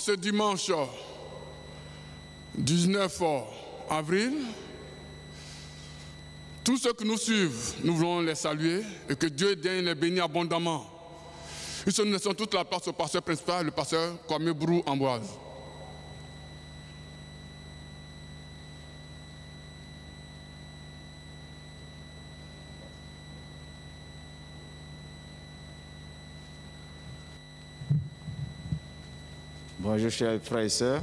ce dimanche 19 avril, tous ceux qui nous suivent, nous voulons les saluer et que Dieu daigne les bénir abondamment. Ils nous laissons toute la place au pasteur principal, le pasteur Kwame Brou Ambroise. Bonjour chers frères et sœurs,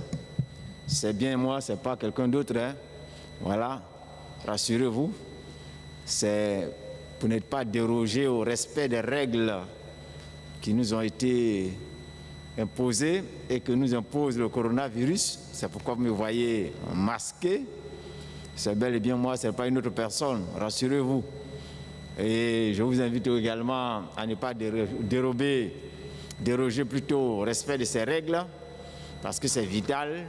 c'est bien moi, c'est pas quelqu'un d'autre, hein? Voilà, rassurez-vous, c'est pour ne pas déroger au respect des règles qui nous ont été imposées et que nous impose le coronavirus. C'est pourquoi vous me voyez masqué. C'est bel et bien moi, c'est pas une autre personne, rassurez-vous. Et je vous invite également à ne pas déroger plutôt au respect de ces règles, parce que c'est vital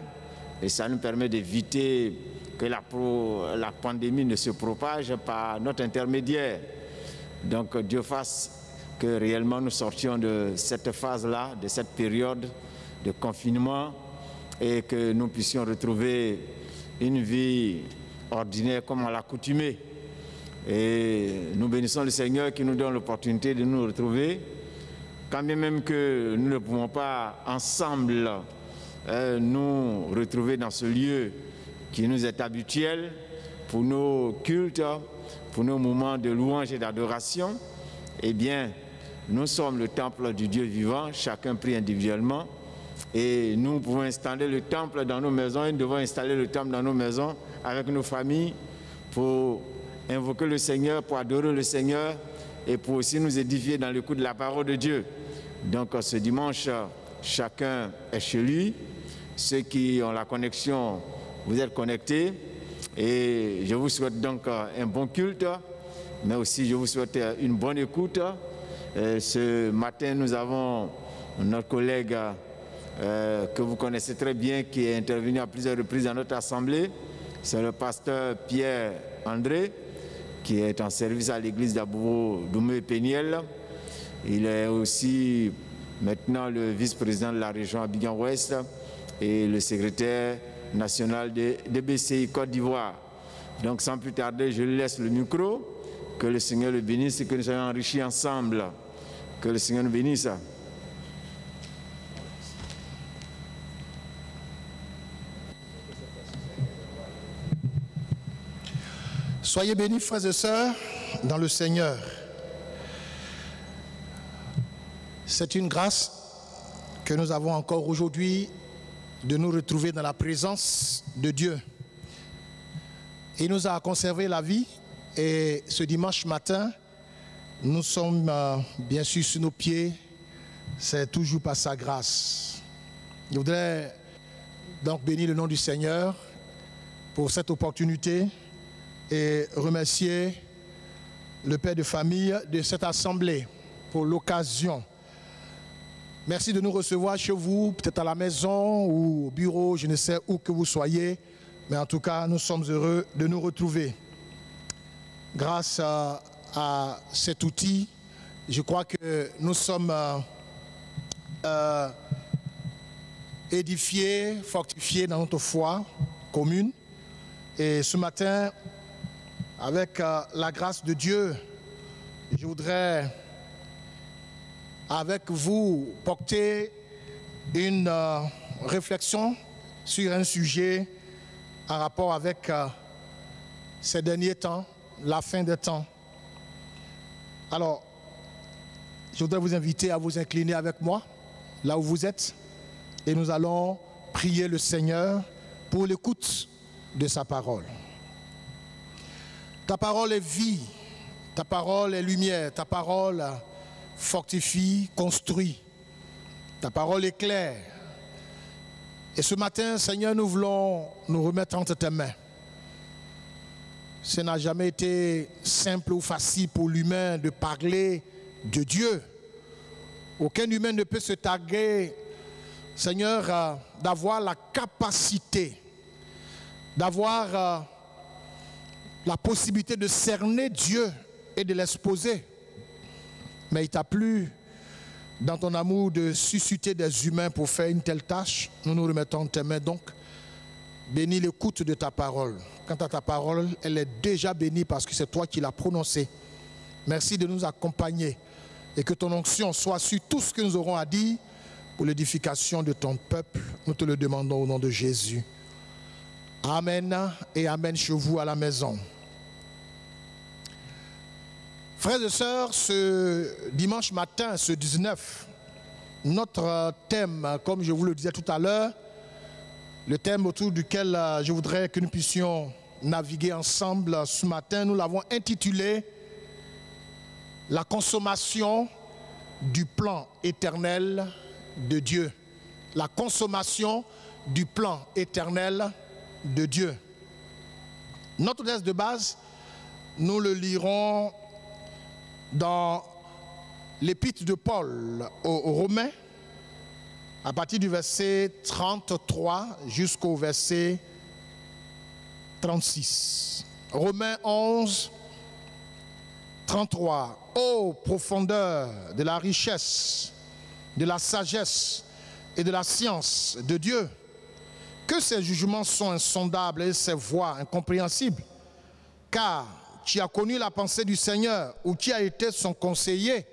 et ça nous permet d'éviter que la pandémie ne se propage par notre intermédiaire. Donc Dieu fasse que réellement nous sortions de cette phase-là, de cette période de confinement et que nous puissions retrouver une vie ordinaire comme à l'accoutumée. Et nous bénissons le Seigneur qui nous donne l'opportunité de nous retrouver, quand bien même que nous ne pouvons pas ensemble nous retrouver dans ce lieu qui nous est habituel pour nos cultes, pour nos moments de louange et d'adoration. Eh bien, nous sommes le temple du Dieu vivant, chacun prie individuellement, et nous pouvons installer le temple dans nos maisons, et nous devons installer le temple dans nos maisons avec nos familles pour invoquer le Seigneur, pour adorer le Seigneur et pour aussi nous édifier dans l'écoute de la parole de Dieu. Donc ce dimanche, chacun est chez lui. Ceux qui ont la connexion, vous êtes connectés. Et je vous souhaite donc un bon culte, mais aussi je vous souhaite une bonne écoute. Ce matin, nous avons notre collègue que vous connaissez très bien, qui est intervenu à plusieurs reprises dans notre assemblée. C'est le pasteur Pierre André, qui est en service à l'église d'Abobo-Doumé-Péniel. Il est aussi maintenant le vice-président de la région Abidjan-Ouest et le secrétaire national de BCI Côte d'Ivoire. Donc sans plus tarder, je lui laisse le micro. Que le Seigneur le bénisse et que nous soyons enrichis ensemble. Que le Seigneur nous bénisse. Soyez bénis, frères et sœurs, dans le Seigneur. C'est une grâce que nous avons encore aujourd'hui de nous retrouver dans la présence de Dieu. Il nous a conservé la vie et ce dimanche matin, nous sommes bien sûr sur nos pieds. C'est toujours par sa grâce. Je voudrais donc bénir le nom du Seigneur pour cette opportunité et remercier le père de famille de cette assemblée pour l'occasion. Merci de nous recevoir chez vous, peut-être à la maison ou au bureau, je ne sais où que vous soyez, mais en tout cas, nous sommes heureux de nous retrouver. Grâce à cet outil, je crois que nous sommes édifiés, fortifiés dans notre foi commune. Et ce matin, avec la grâce de Dieu, je voudrais avec vous porter une réflexion sur un sujet en rapport avec ces derniers temps, la fin des temps. Alors, je voudrais vous inviter à vous incliner avec moi, là où vous êtes, et nous allons prier le Seigneur pour l'écoute de sa parole. Ta parole est vie, ta parole est lumière, ta parole fortifie, construit. Ta parole est claire. Et ce matin, Seigneur, nous voulons nous remettre entre tes mains. Ce n'a jamais été simple ou facile pour l'humain de parler de Dieu. Aucun humain ne peut se targuer, Seigneur, d'avoir la capacité, d'avoir la possibilité de cerner Dieu et de l'exposer. Mais il t'a plu dans ton amour de susciter des humains pour faire une telle tâche, nous nous remettons en tes mains donc. Bénis l'écoute de ta parole. Quant à ta parole, elle est déjà bénie parce que c'est toi qui l'as prononcée. Merci de nous accompagner et que ton onction soit sur tout ce que nous aurons à dire pour l'édification de ton peuple. Nous te le demandons au nom de Jésus. Amen et amen chez vous à la maison. Frères et sœurs, ce dimanche matin, ce 19, notre thème, comme je vous le disais tout à l'heure, le thème autour duquel je voudrais que nous puissions naviguer ensemble ce matin, nous l'avons intitulé « La consommation du plan éternel de Dieu ». La consommation du plan éternel de Dieu. Notre texte de base, nous le lirons dans l'épître de Paul aux Romains, à partir du verset 33 jusqu'au verset 36. Romains 11, 33. Ô profondeur de la richesse, de la sagesse et de la science de Dieu, que ses jugements sont insondables et ses voies incompréhensibles. Car qui a connu la pensée du Seigneur ou qui a été son conseiller,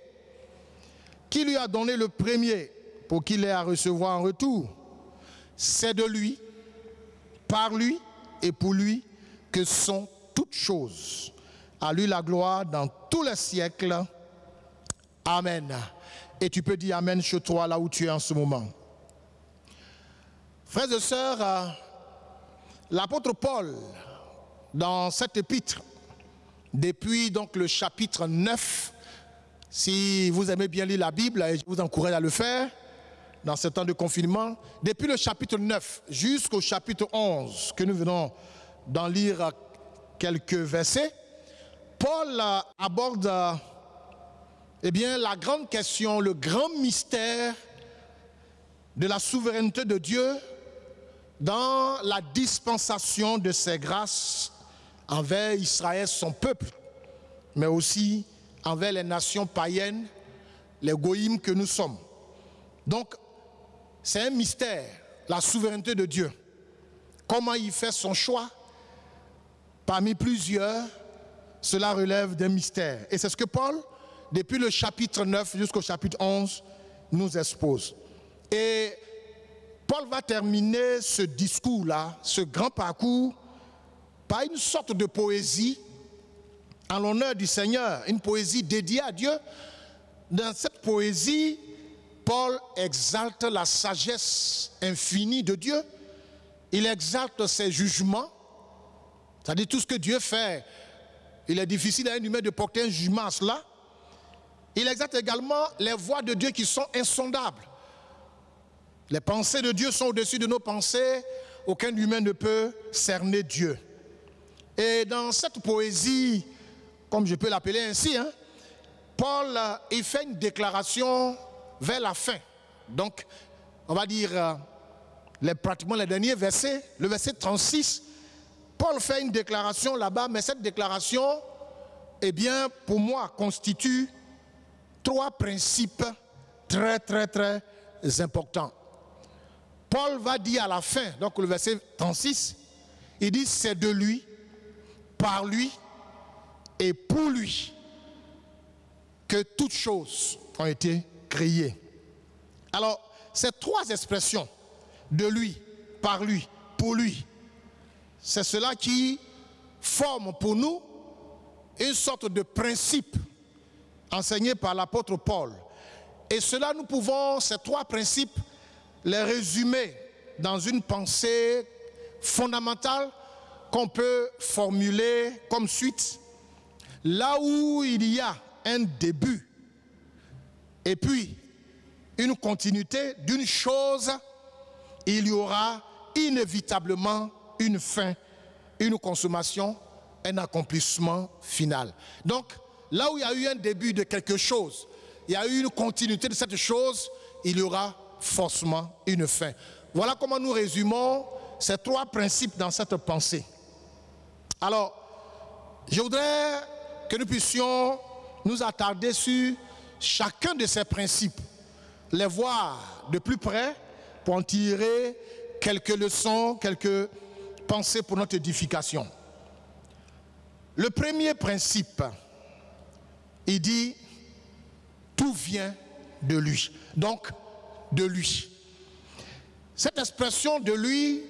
qui lui a donné le premier pour qu'il ait à recevoir en retour. C'est de lui, par lui et pour lui que sont toutes choses. À lui la gloire dans tous les siècles. Amen. Et tu peux dire Amen chez toi là où tu es en ce moment. Frères et sœurs, l'apôtre Paul, dans cette épître, depuis donc le chapitre 9, si vous aimez bien lire la Bible, et je vous encourage à le faire, dans ce temps de confinement, depuis le chapitre 9 jusqu'au chapitre 11, que nous venons d'en lire quelques versets, Paul aborde la grande question, le grand mystère de la souveraineté de Dieu dans la dispensation de ses grâces envers Israël, son peuple, mais aussi envers les nations païennes, les goïms que nous sommes. Donc, c'est un mystère, la souveraineté de Dieu. Comment il fait son choix parmi plusieurs, cela relève d'un mystère. Et c'est ce que Paul, depuis le chapitre 9 jusqu'au chapitre 11, nous expose. Et Paul va terminer ce discours-là, ce grand parcours, par une sorte de poésie en l'honneur du Seigneur, une poésie dédiée à Dieu. Dans cette poésie, Paul exalte la sagesse infinie de Dieu, il exalte ses jugements, c'est-à-dire tout ce que Dieu fait. Il est difficile à un humain de porter un jugement à cela. Il exalte également les voies de Dieu qui sont insondables. Les pensées de Dieu sont au-dessus de nos pensées, aucun humain ne peut cerner Dieu. Et dans cette poésie, comme je peux l'appeler ainsi, Paul il fait une déclaration vers la fin. Donc, on va dire pratiquement les derniers versets, le verset 36, Paul fait une déclaration là-bas, mais cette déclaration, pour moi, constitue trois principes très, très, très importants. Paul va dire à la fin, donc le verset 36, il dit c'est de lui, par lui et pour lui que toutes choses ont été créées. Alors, ces trois expressions, de lui, par lui, pour lui, c'est cela qui forme pour nous une sorte de principe enseigné par l'apôtre Paul. Et cela, nous pouvons, ces trois principes, les résumer dans une pensée fondamentale qu'on peut formuler comme suite. Là où il y a un début et puis une continuité d'une chose, il y aura inévitablement une fin, une consommation, un accomplissement final. Donc, là où il y a eu un début de quelque chose, il y a eu une continuité de cette chose, il y aura forcément une fin. Voilà comment nous résumons ces trois principes dans cette pensée. Alors, je voudrais que nous puissions nous attarder sur chacun de ces principes les voir de plus près pour en tirer quelques leçons, quelques pensées pour notre édification. Le premier principe, il dit, tout vient de lui. Donc, de lui. Cette expression de lui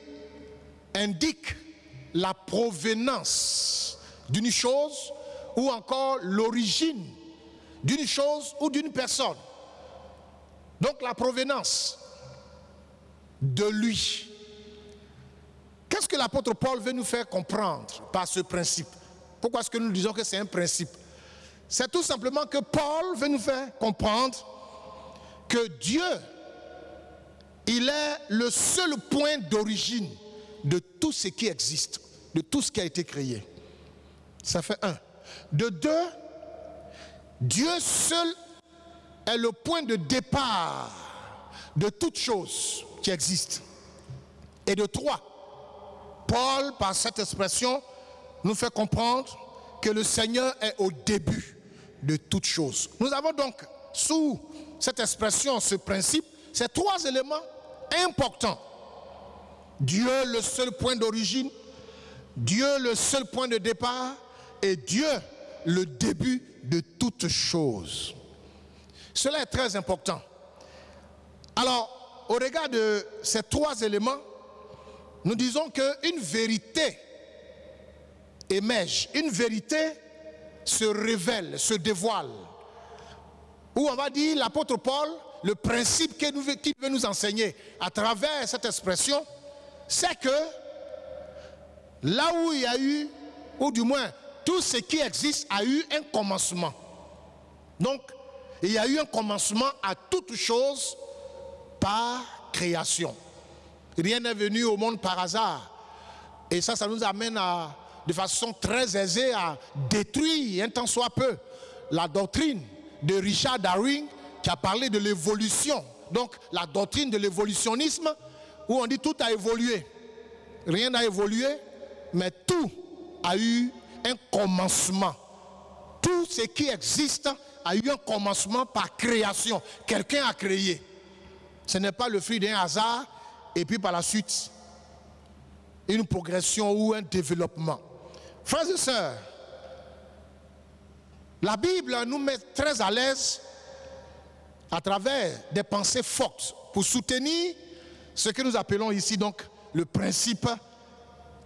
indique la provenance d'une chose ou encore l'origine d'une chose ou d'une personne. Donc la provenance de lui. Qu'est-ce que l'apôtre Paul veut nous faire comprendre par ce principe? Pourquoi est-ce que nous disons que c'est un principe? C'est tout simplement que Paul veut nous faire comprendre que Dieu, il est le seul point d'origine de tout ce qui existe, de tout ce qui a été créé. Ça fait un. De deux, Dieu seul est le point de départ de toute chose qui existe. Et de trois, Paul, par cette expression, nous fait comprendre que le Seigneur est au début de toute chose. Nous avons donc, sous cette expression, ce principe, ces trois éléments importants. Dieu, le seul point d'origine, Dieu, le seul point de départ, et Dieu, le début de toute chose. Cela est très important. Alors, au regard de ces trois éléments, nous disons qu'une vérité émerge, une vérité se révèle, se dévoile. Ou on va dire, l'apôtre Paul, le principe qu'il veut nous enseigner à travers cette expression, c'est que là où il y a eu, ou du moins tout ce qui existe a eu un commencement. Donc, il y a eu un commencement à toute chose par création. Rien n'est venu au monde par hasard. Et ça nous amène de façon très aisée à détruire, un tant soit peu, la doctrine de Richard Darwin qui a parlé de l'évolution. Donc, la doctrine de l'évolutionnisme où on dit tout a évolué. Rien n'a évolué, mais tout a eu un commencement. Tout ce qui existe a eu un commencement par création. Quelqu'un a créé. Ce n'est pas le fruit d'un hasard et puis par la suite une progression ou un développement. Frères et sœurs, la Bible nous met très à l'aise à travers des pensées fortes pour soutenir ce que nous appelons ici donc le principe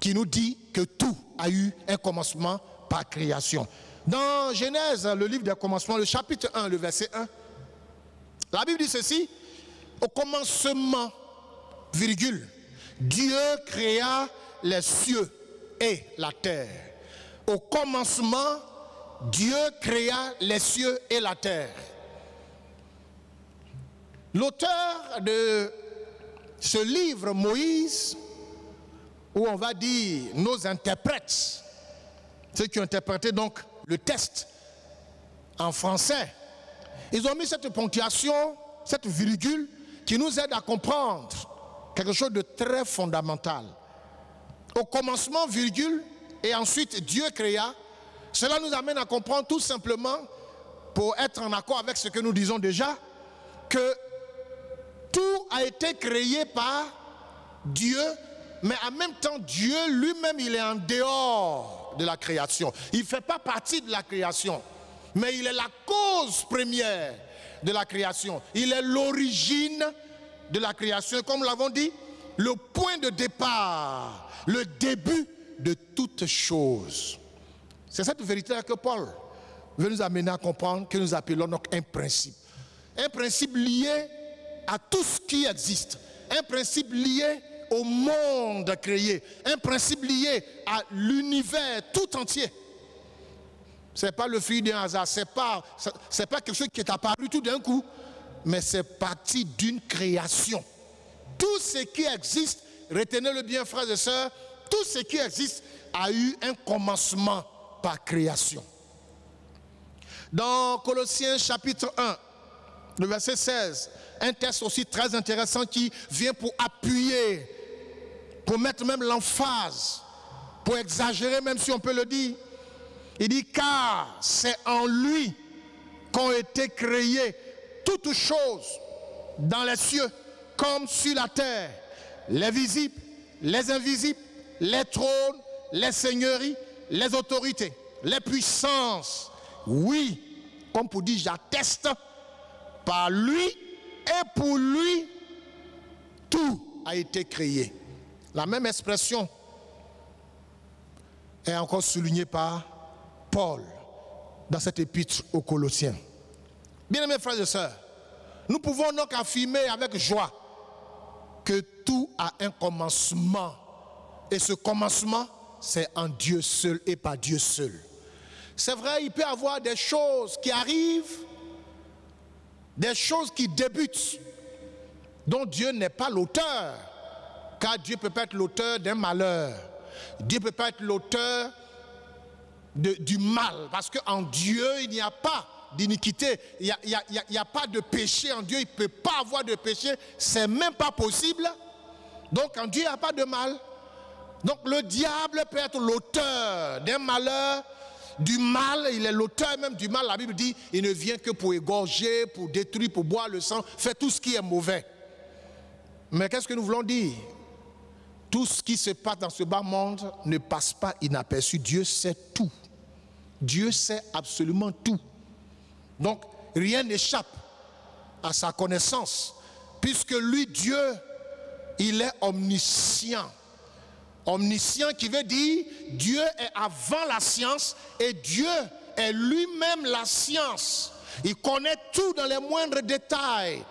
qui nous dit que tout a eu un commencement par création. Dans Genèse, le livre des commencements, le chapitre 1, le verset 1, la Bible dit ceci: au commencement, virgule, Dieu créa les cieux et la terre. Au commencement, Dieu créa les cieux et la terre. L'auteur de ce livre, Moïse, où on va dire nos interprètes, ceux qui ont interprété donc le texte en français, ils ont mis cette ponctuation, cette virgule qui nous aide à comprendre quelque chose de très fondamental. Au commencement, virgule, et ensuite Dieu créa. Cela nous amène à comprendre tout simplement, pour être en accord avec ce que nous disons déjà, que tout a été créé par Dieu, mais en même temps, Dieu lui-même, il est en dehors de la création. Il ne fait pas partie de la création, mais il est la cause première de la création. Il est l'origine de la création. Comme nous l'avons dit, le point de départ, le début de toute chose. C'est cette vérité-là que Paul veut nous amener à comprendre, que nous appelons donc un principe. Un principe lié à tout ce qui existe. Un principe lié au monde créé. Un principe lié à l'univers tout entier. Ce n'est pas le fruit d'un hasard. Ce n'est pas quelque chose qui est apparu tout d'un coup. Mais c'est parti d'une création. Tout ce qui existe, retenez-le bien frères et sœurs, tout ce qui existe a eu un commencement par création. Dans Colossiens chapitre 1, le verset 16, un texte aussi très intéressant qui vient pour appuyer, pour mettre même l'emphase, pour exagérer même si on peut le dire. Il dit car c'est en lui qu'ont été créées toutes choses dans les cieux comme sur la terre, les visibles, les invisibles, les trônes, les seigneuries, les autorités, les puissances. Oui, comme pour dire, j'atteste, par lui et pour lui, tout a été créé. La même expression est encore soulignée par Paul dans cette épître aux Colossiens. Bien-aimés frères et sœurs, nous pouvons donc affirmer avec joie que tout a un commencement. Et ce commencement, c'est en Dieu seul et pas Dieu seul. C'est vrai, il peut y avoir des choses qui arrivent, des choses qui débutent, dont Dieu n'est pas l'auteur. Car Dieu peut pas être l'auteur d'un malheur. Dieu peut pas être l'auteur du mal. Parce qu'en Dieu, il n'y a pas d'iniquité. Il n'y a pas de péché en Dieu. Il ne peut pas avoir de péché. C'est même pas possible. Donc en Dieu, il n'y a pas de mal. Donc le diable peut être l'auteur d'un malheur, du mal. Il est l'auteur même du mal. La Bible dit, il ne vient que pour égorger, pour détruire, pour boire le sang, faire tout ce qui est mauvais. Mais qu'est-ce que nous voulons dire? Tout ce qui se passe dans ce bas monde ne passe pas inaperçu. Dieu sait tout. Dieu sait absolument tout. Donc, rien n'échappe à sa connaissance. Puisque lui, Dieu, il est omniscient. Omniscient qui veut dire Dieu est avant la science et Dieu est lui-même la science. Il connaît tout dans les moindres détails.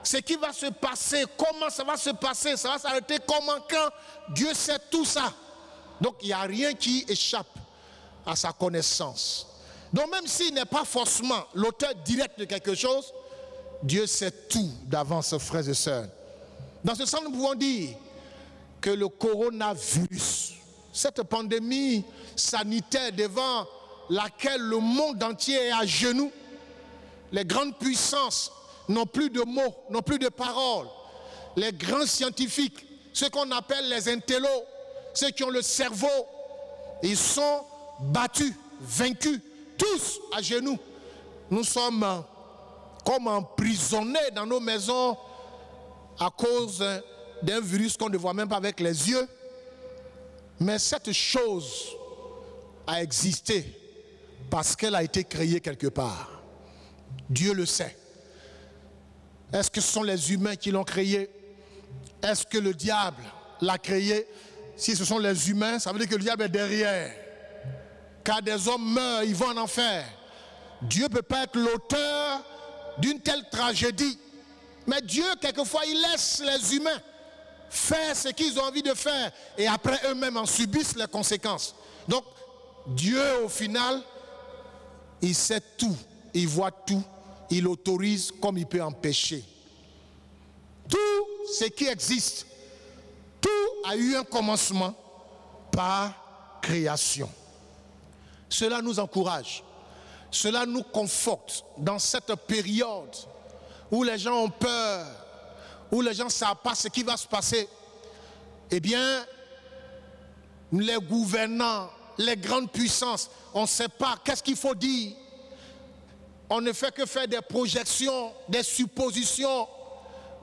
Ce qui va se passer, comment ça va se passer, ça va s'arrêter, comment, quand. Dieu sait tout ça. Donc il n'y a rien qui échappe à sa connaissance. Donc même s'il n'est pas forcément l'auteur direct de quelque chose, Dieu sait tout d'avance, frères et sœurs. Dans ce sens, nous pouvons dire que le coronavirus, cette pandémie sanitaire devant laquelle le monde entier est à genoux, les grandes puissances n'ont plus de mots, n'ont plus de paroles. Les grands scientifiques, ceux qu'on appelle les intellos, ceux qui ont le cerveau, ils sont battus, vaincus, tous à genoux. Nous sommes comme emprisonnés dans nos maisons à cause d'un virus qu'on ne voit même pas avec les yeux. Mais cette chose a existé parce qu'elle a été créée quelque part. Dieu le sait. Est-ce que ce sont les humains qui l'ont créé? Est-ce que le diable l'a créé? Si ce sont les humains, ça veut dire que le diable est derrière. Car des hommes meurent, ils vont en enfer. Dieu ne peut pas être l'auteur d'une telle tragédie. Mais Dieu, quelquefois, il laisse les humains faire ce qu'ils ont envie de faire. Et après, eux-mêmes en subissent les conséquences. Donc, Dieu, au final, il sait tout. Il voit tout. Il autorise comme il peut empêcher. Tout ce qui existe, tout a eu un commencement par création. Cela nous encourage, cela nous conforte dans cette période où les gens ont peur, où les gens ne savent pas ce qui va se passer. Eh bien, les gouvernants, les grandes puissances, on ne sait pas qu'est-ce qu'il faut dire. On ne fait que faire des projections, des suppositions,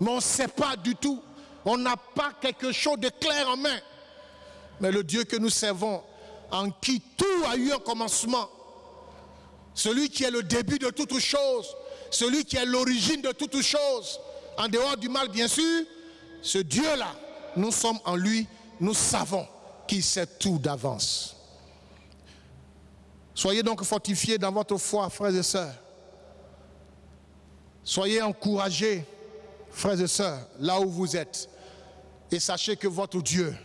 mais on ne sait pas du tout. On n'a pas quelque chose de clair en main. Mais le Dieu que nous servons, en qui tout a eu un commencement, celui qui est le début de toutes choses, celui qui est l'origine de toutes choses, en dehors du mal bien sûr, ce Dieu-là, nous sommes en lui, nous savons qu'il sait tout d'avance. Soyez donc fortifiés dans votre foi, frères et sœurs. Soyez encouragés, frères et sœurs, là où vous êtes. Et sachez que votre Dieu,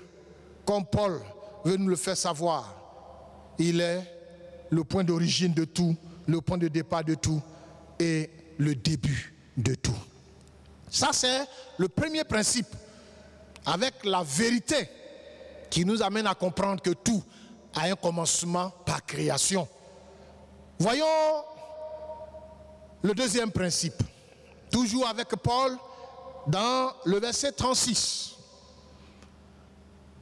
comme Paul veut nous le faire savoir, il est le point d'origine de tout, le point de départ de tout et le début de tout. Ça, c'est le premier principe, avec la vérité qui nous amène à comprendre que tout a un commencement par création. Voyons le deuxième principe, toujours avec Paul, dans le verset 36.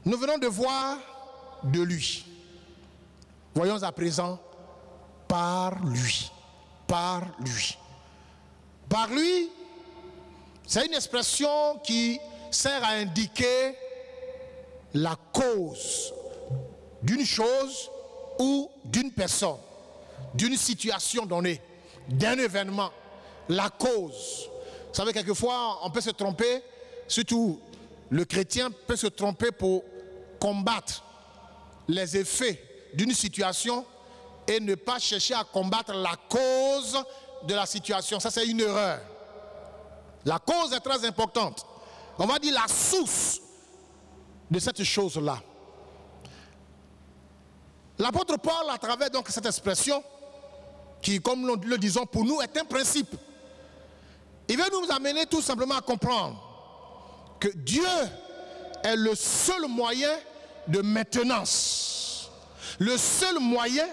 Nous venons de voir de lui. Voyons à présent par lui. Par lui. Par lui, C'est une expression qui sert à indiquer la cause d'une chose ou d'une personne, d'une situation donnée, d'un événement. La cause. Vous savez, quelquefois, on peut se tromper, surtout le chrétien peut se tromper pour combattre les effets d'une situation et ne pas chercher à combattre la cause de la situation. Ça, c'est une erreur. La cause est très importante. On va dire la source de cette chose-là. L'apôtre Paul, à travers donc cette expression, qui, comme nous le disons pour nous, est un principe, il veut nous amener tout simplement à comprendre que Dieu est le seul moyen de maintenance, le seul moyen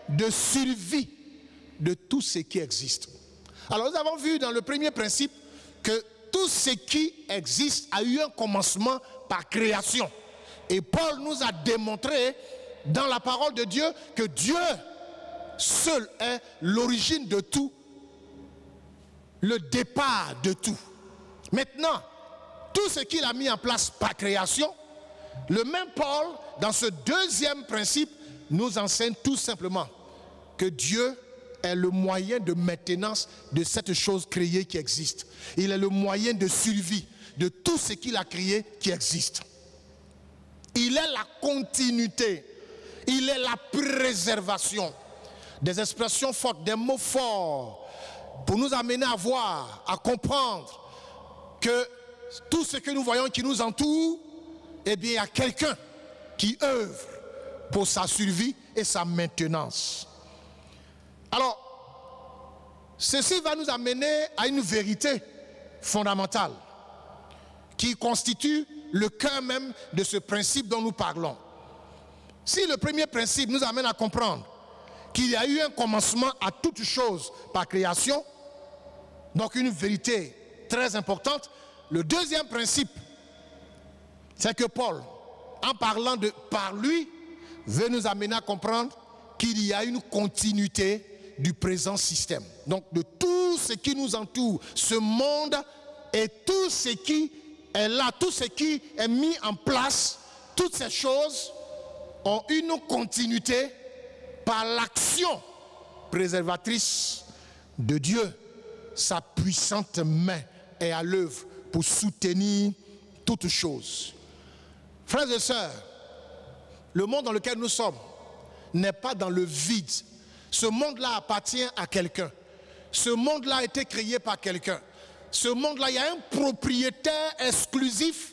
de survie de tout ce qui existe. Alors nous avons vu dans le premier principe que tout ce qui existe a eu un commencement par création. Et Paul nous a démontré dans la parole de Dieu que Dieu seul est l'origine de tout, le départ de tout. Maintenant, tout ce qu'il a mis en place par création, le même Paul, dans ce deuxième principe, nous enseigne tout simplement que Dieu est le moyen de maintenance de cette chose créée qui existe. Il est le moyen de survie de tout ce qu'il a créé qui existe. Il est la continuité, il est la préservation. Des expressions fortes, des mots forts pour nous amener à voir, à comprendre que tout ce que nous voyons qui nous entoure, eh bien, il y a quelqu'un qui œuvre pour sa survie et sa maintenance. Alors, ceci va nous amener à une vérité fondamentale qui constitue le cœur même de ce principe dont nous parlons. Si le premier principe nous amène à comprendre qu'il y a eu un commencement à toute chose par création, donc une vérité très importante, le deuxième principe, c'est que Paul, en parlant de par lui, veut nous amener à comprendre qu'il y a une continuité du présent système. Donc de tout ce qui nous entoure, ce monde et tout ce qui est là, tout ce qui est mis en place, toutes ces choses ont une continuité par l'action préservatrice de Dieu. Sa puissante main est à l'œuvre pour soutenir toutes choses. Frères et sœurs, le monde dans lequel nous sommes n'est pas dans le vide. Ce monde-là appartient à quelqu'un. Ce monde-là a été créé par quelqu'un. Ce monde-là, il y a un propriétaire exclusif,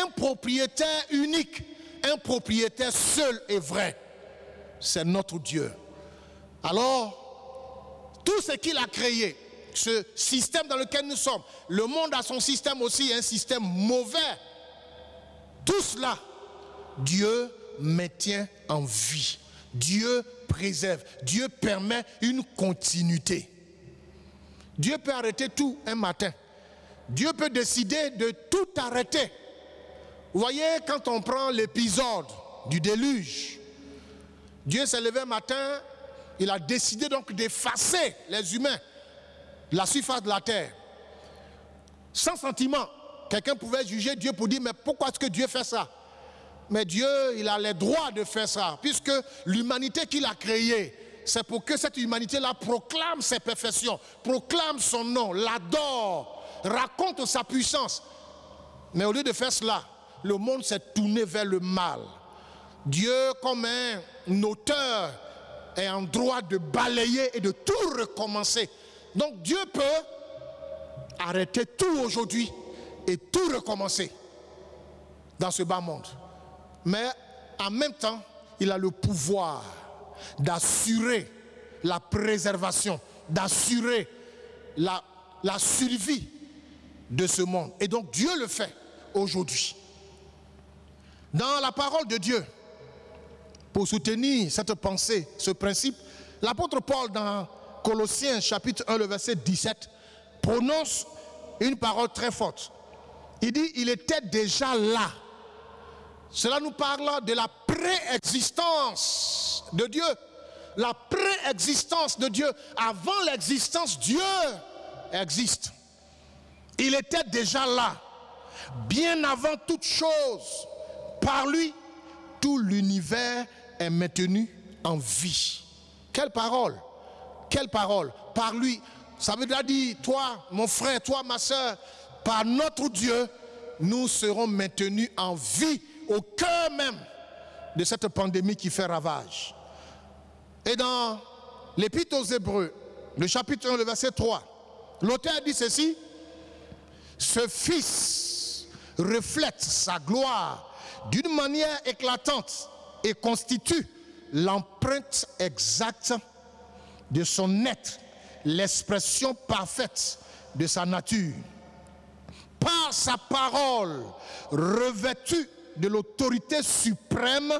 un propriétaire unique, un propriétaire seul et vrai. C'est notre Dieu. Alors, tout ce qu'il a créé, ce système dans lequel nous sommes, le monde a son système aussi, un système mauvais. Tout cela, Dieu maintient en vie. Dieu préserve. Dieu permet une continuité. Dieu peut arrêter tout un matin. Dieu peut décider de tout arrêter. Vous voyez, quand on prend l'épisode du déluge, Dieu s'est levé un matin, il a décidé donc d'effacer les humains de la surface de la terre. Sans sentiment, quelqu'un pouvait juger Dieu pour dire, mais pourquoi est-ce que Dieu fait ça? Mais Dieu, il a les droits de faire ça, puisque l'humanité qu'il a créée, c'est pour que cette humanité-là proclame ses perfections, proclame son nom, l'adore, raconte sa puissance. Mais au lieu de faire cela, le monde s'est tourné vers le mal. Dieu, comme un auteur, est en droit de balayer et de tout recommencer. Donc Dieu peut arrêter tout aujourd'hui et tout recommencer dans ce bas monde. Mais en même temps, il a le pouvoir d'assurer la préservation, d'assurer la survie de ce monde. Et donc Dieu le fait aujourd'hui. Dans la parole de Dieu, pour soutenir cette pensée, ce principe, l'apôtre Paul dans Colossiens chapitre 1, le verset 17, prononce une parole très forte. Il dit, il était déjà là. Cela nous parle de la préexistence de Dieu. La préexistence de Dieu. Avant l'existence, Dieu existe. Il était déjà là, bien avant toute chose. Par lui, tout l'univers est maintenu en vie. Quelle parole! Quelle parole! Par lui, ça veut dire, toi, mon frère, toi, ma soeur, par notre Dieu, nous serons maintenus en vie au cœur même de cette pandémie qui fait ravage. Et dans l'Épître aux Hébreux, le chapitre 1, le verset 3, l'auteur dit ceci: ce Fils reflète sa gloire d'une manière éclatante et constitue l'empreinte exacte de son être, l'expression parfaite de sa nature. Par sa parole revêtue de l'autorité suprême,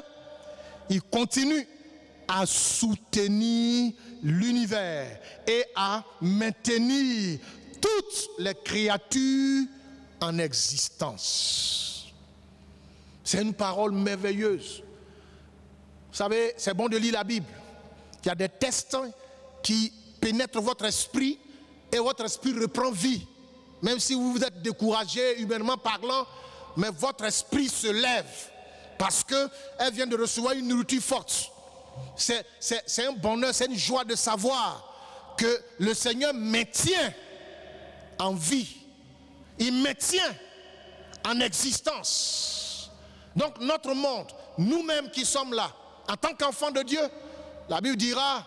il continue à soutenir l'univers et à maintenir toutes les créatures en existence. C'est une parole merveilleuse. Vous savez, c'est bon de lire la Bible. Il y a des textes qui pénètrent votre esprit et votre esprit reprend vie. Même si vous êtes découragé, humainement parlant, mais votre esprit se lève parce qu'elle vient de recevoir une nourriture forte. C'est un bonheur, c'est une joie de savoir que le Seigneur maintient en vie. Il maintient en existence. Donc notre monde, nous-mêmes qui sommes là, en tant qu'enfants de Dieu, la Bible dira,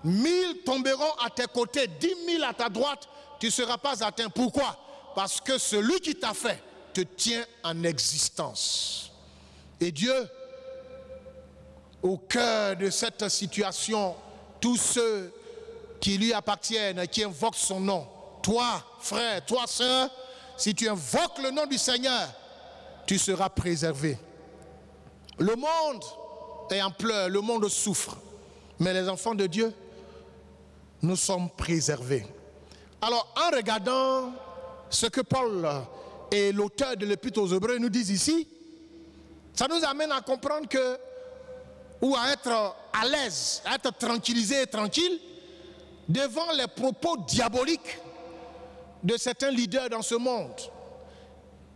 1000 tomberont à tes côtés, 10 000 à ta droite, tu ne seras pas atteint. Pourquoi? Parce que celui qui t'a fait te tient en existence. Et Dieu, au cœur de cette situation, tous ceux qui lui appartiennent, qui invoquent son nom, toi, frère, toi, sœur, si tu invoques le nom du Seigneur, tu seras préservé. Le monde est en pleurs, le monde souffre, mais les enfants de Dieu, nous sommes préservés. Alors, en regardant ce que Paul et l'auteur de l'Épître aux Hébreux nous disent ici, ça nous amène à comprendre que, ou à être à l'aise, à être tranquillisé et tranquille devant les propos diaboliques de certains leaders dans ce monde,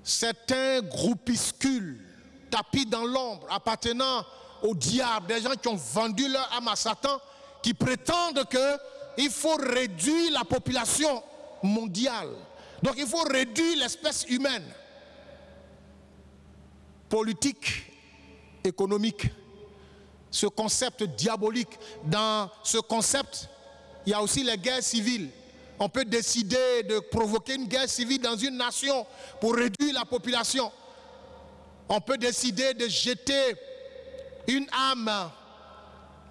certains groupuscules tapis dans l'ombre, appartenant au diable, des gens qui ont vendu leur âme à Satan, qui prétendent qu'il faut réduire la population mondiale. Donc il faut réduire l'espèce humaine. Politique, économique, ce concept diabolique. Dans ce concept, il y a aussi les guerres civiles. On peut décider de provoquer une guerre civile dans une nation pour réduire la population. On peut décider de jeter une âme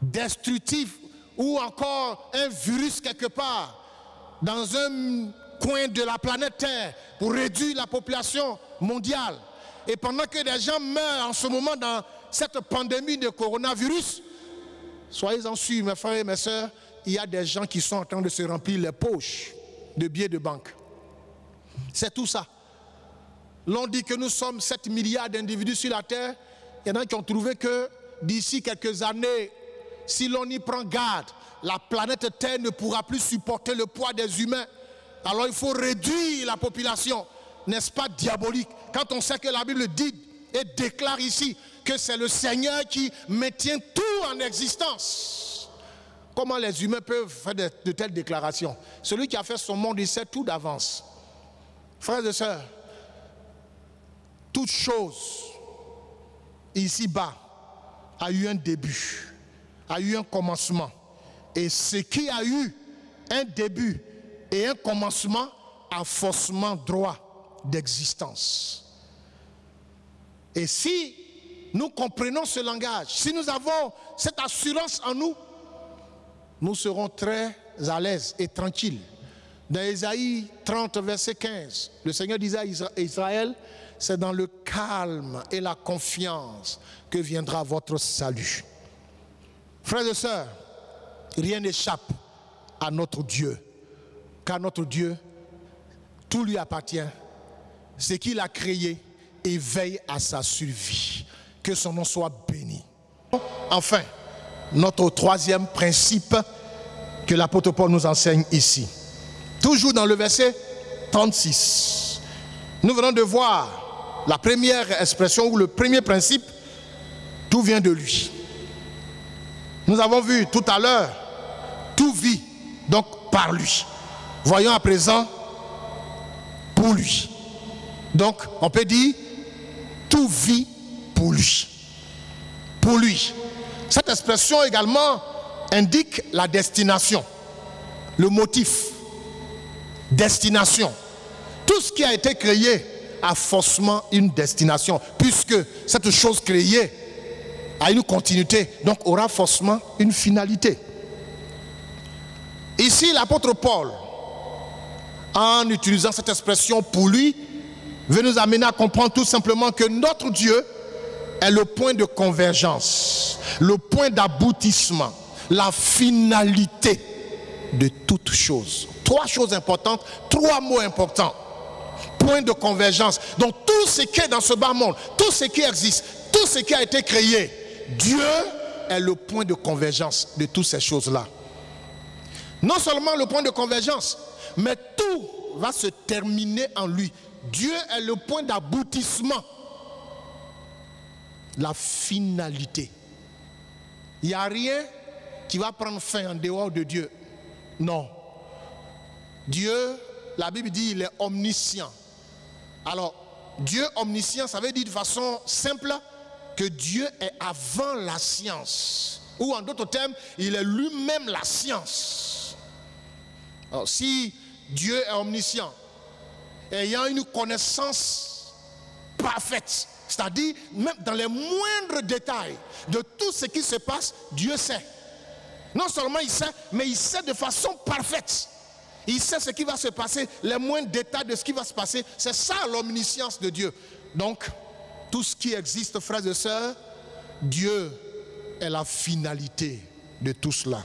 destructive ou encore un virus quelque part dans un coin de la planète Terre pour réduire la population mondiale. Et pendant que des gens meurent en ce moment dans cette pandémie de coronavirus, soyez-en sûrs, mes frères et mes sœurs, il y a des gens qui sont en train de se remplir les poches de billets de banque. C'est tout ça. L'on dit que nous sommes 7 milliards d'individus sur la Terre. Il y en a qui ont trouvé que d'ici quelques années, si l'on y prend garde, la planète Terre ne pourra plus supporter le poids des humains. Alors il faut réduire la population. N'est-ce pas diabolique? Quand on sait que la Bible dit et déclare ici que c'est le Seigneur qui maintient tout en existence. Comment les humains peuvent faire de telles déclarations? Celui qui a fait son monde, il sait tout d'avance. Frères et sœurs, toute chose ici-bas a eu un début, a eu un commencement. Et ce qui a eu un début et un commencement a forcément droit d'existence. Et si nous comprenons ce langage, si nous avons cette assurance en nous, nous serons très à l'aise et tranquilles. Dans Ésaïe 30, verset 15, le Seigneur disait à Israël, c'est dans le calme et la confiance que viendra votre salut. Frères et sœurs, rien n'échappe à notre Dieu, car notre Dieu, tout lui appartient. Ce qu'il a créé et veille à sa survie. Que son nom soit béni. Enfin, notre troisième principe que l'apôtre Paul nous enseigne ici. Toujours dans le verset 36. Nous venons de voir la première expression ou le premier principe, tout vient de lui. Nous avons vu tout à l'heure, tout vit donc par lui. Voyons à présent, pour lui. Donc on peut dire, tout vit pour lui. Pour lui. Cette expression également indique la destination, le motif, destination. Tout ce qui a été créé a forcément une destination, puisque cette chose créée a une continuité, donc aura forcément une finalité. Ici, l'apôtre Paul, en utilisant cette expression pour lui, veut nous amener à comprendre tout simplement que notre Dieu est le point de convergence, le point d'aboutissement, la finalité de toute chose. Trois choses importantes, trois mots importants. Point de convergence. Donc tout ce qui est dans ce bas monde, tout ce qui existe, tout ce qui a été créé, Dieu est le point de convergence de toutes ces choses-là. Non seulement le point de convergence, mais tout va se terminer en lui. Dieu est le point d'aboutissement, la finalité. Il n'y a rien qui va prendre fin en dehors de Dieu. Non. Dieu, la Bible dit, il est omniscient. Alors, Dieu omniscient, ça veut dire de façon simple que Dieu est avant la science. Ou en d'autres termes, il est lui-même la science. Alors, si Dieu est omniscient, ayant une connaissance parfaite, c'est-à-dire même dans les moindres détails de tout ce qui se passe, Dieu sait. Non seulement il sait, mais il sait de façon parfaite. Il sait ce qui va se passer, les moindres détails de ce qui va se passer. C'est ça l'omniscience de Dieu. Donc, tout ce qui existe, frères et sœurs, Dieu est la finalité de tout cela.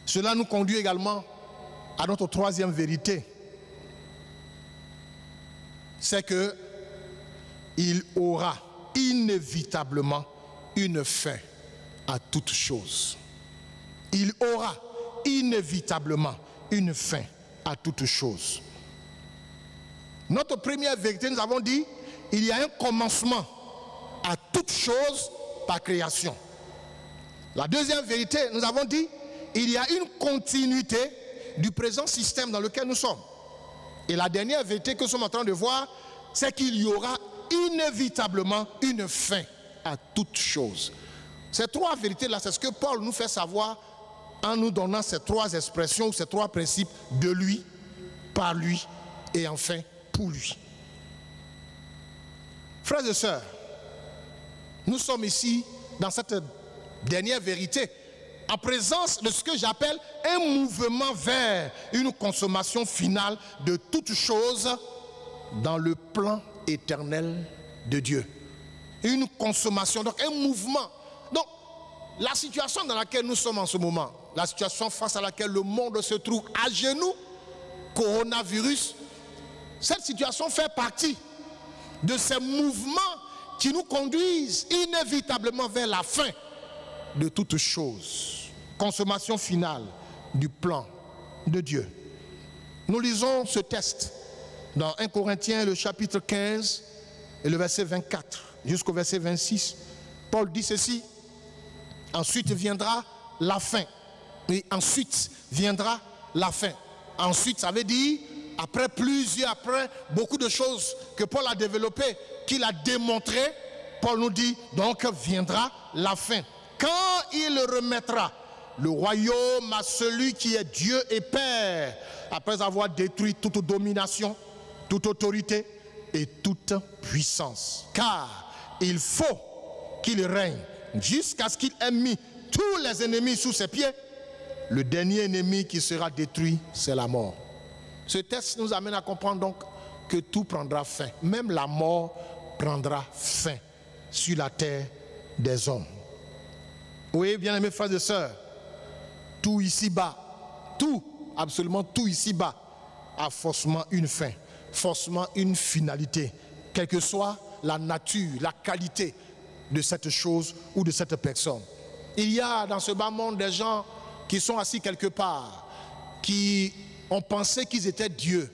Cela nous conduit également à notre troisième vérité. C'est que il aura inévitablement une fin à toute chose. Il aura inévitablement une fin à toute chose. Notre première vérité, nous avons dit, il y a un commencement à toute chose par création. La deuxième vérité, nous avons dit, il y a une continuité du présent système dans lequel nous sommes. Et la dernière vérité que nous sommes en train de voir, c'est qu'il y aura inévitablement une fin à toute chose. Ces trois vérités-là, c'est ce que Paul nous fait savoir en nous donnant ces trois expressions, ces trois principes de lui, par lui et enfin pour lui. Frères et sœurs, nous sommes ici dans cette dernière vérité en présence de ce que j'appelle un mouvement vers une consommation finale de toutes choses dans le plan éternel de Dieu. Une consommation, donc un mouvement. Donc, la situation dans laquelle nous sommes en ce moment, la situation face à laquelle le monde se trouve à genoux, coronavirus, cette situation fait partie de ces mouvements qui nous conduisent inévitablement vers la fin de toutes choses. Consommation finale du plan de Dieu. Nous lisons ce texte dans 1 Corinthiens, le chapitre 15 et le verset 24 jusqu'au verset 26. Paul dit ceci: ensuite viendra la fin. Et ensuite viendra la fin. Ensuite, ça veut dire après beaucoup de choses que Paul a développées, qu'il a démontrées, Paul nous dit donc viendra la fin. Quand il remettra le royaume à celui qui est Dieu et Père, après avoir détruit toute domination, toute autorité et toute puissance. Car il faut qu'il règne jusqu'à ce qu'il ait mis tous les ennemis sous ses pieds. Le dernier ennemi qui sera détruit, c'est la mort. Ce texte nous amène à comprendre donc que tout prendra fin. Même la mort prendra fin sur la terre des hommes. Oui, bien-aimés frères et sœurs, tout ici-bas, tout, absolument tout ici-bas, a forcément une fin, forcément une finalité, quelle que soit la nature, la qualité de cette chose ou de cette personne. Il y a dans ce bas monde des gens qui sont assis quelque part, qui on pensait qu'ils étaient Dieu.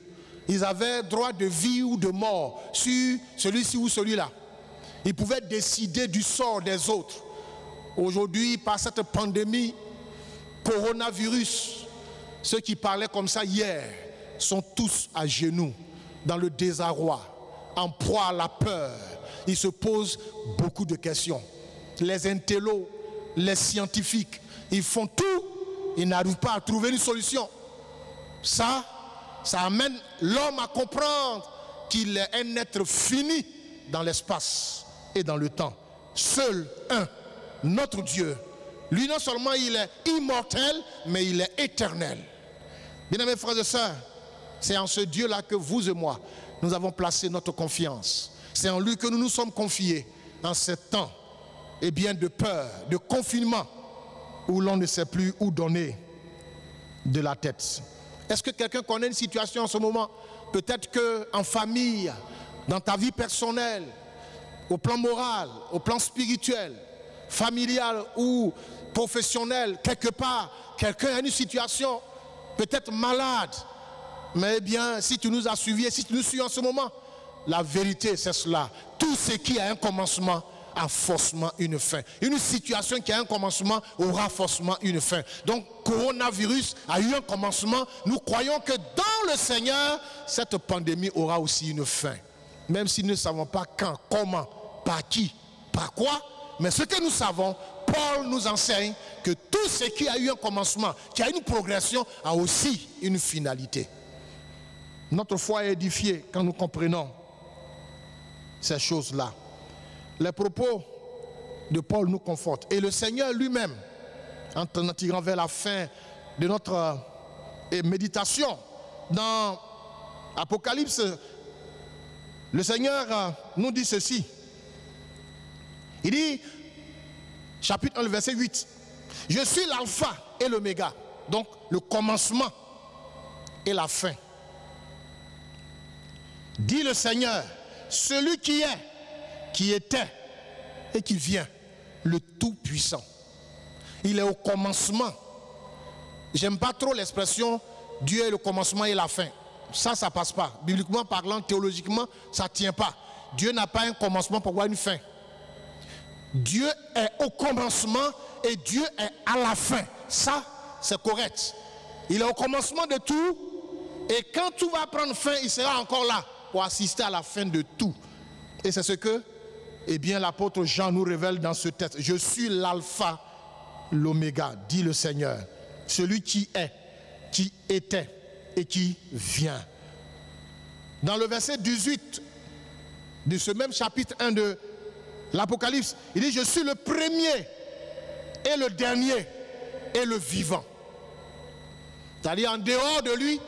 Ils avaient droit de vie ou de mort sur celui-ci ou celui-là. Ils pouvaient décider du sort des autres. Aujourd'hui, par cette pandémie, coronavirus, ceux qui parlaient comme ça hier sont tous à genoux, dans le désarroi, en proie à la peur. Ils se posent beaucoup de questions. Les intellos, les scientifiques, ils font tout, ils n'arrivent pas à trouver une solution. Ça amène l'homme à comprendre qu'il est un être fini dans l'espace et dans le temps. Seul un, notre Dieu, lui non seulement il est immortel, mais il est éternel. Bien-aimés frères et sœurs, c'est en ce Dieu-là que vous et moi, nous avons placé notre confiance. C'est en lui que nous nous sommes confiés en ce temps de peur, de confinement, où l'on ne sait plus où donner de la tête. Est-ce que quelqu'un connaît une situation en ce moment? Peut-être qu'en famille, dans ta vie personnelle, au plan moral, au plan spirituel, familial ou professionnel, quelque part, quelqu'un a une situation peut-être malade. Mais bien, si tu nous as suivis et si tu nous suis en ce moment, la vérité c'est cela. Tout ce qui a un commencement a forcément une fin. Une situation qui a un commencement aura forcément une fin. Donc, coronavirus a eu un commencement. Nous croyons que dans le Seigneur, cette pandémie aura aussi une fin. Même si nous ne savons pas quand, comment, par qui, par quoi. Mais ce que nous savons, Paul nous enseigne que tout ce qui a eu un commencement, qui a une progression, a aussi une finalité. Notre foi est édifiée quand nous comprenons ces choses-là. Les propos de Paul nous confortent. Et le Seigneur lui-même, en tirant vers la fin de notre méditation, dans Apocalypse, le Seigneur nous dit ceci. Il dit, chapitre 1, verset 8, « Je suis l'alpha et l'oméga », donc le commencement et la fin. Dit le Seigneur, celui qui est, qui était et qui vient, le Tout-Puissant. Il est au commencement. J'aime pas trop l'expression Dieu est le commencement et la fin. Ça passe pas. Bibliquement parlant, théologiquement, ça ne tient pas. Dieu n'a pas un commencement pour avoir une fin. Dieu est au commencement et Dieu est à la fin. Ça, c'est correct. Il est au commencement de tout et quand tout va prendre fin, il sera encore là pour assister à la fin de tout. Et c'est ce que l'apôtre Jean nous révèle dans ce texte. Je suis l'alpha, l'oméga, dit le Seigneur. Celui qui est, qui était et qui vient. Dans le verset 18 de ce même chapitre 1 de l'Apocalypse, il dit, je suis le premier et le dernier et le vivant. C'est-à-dire en dehors de lui,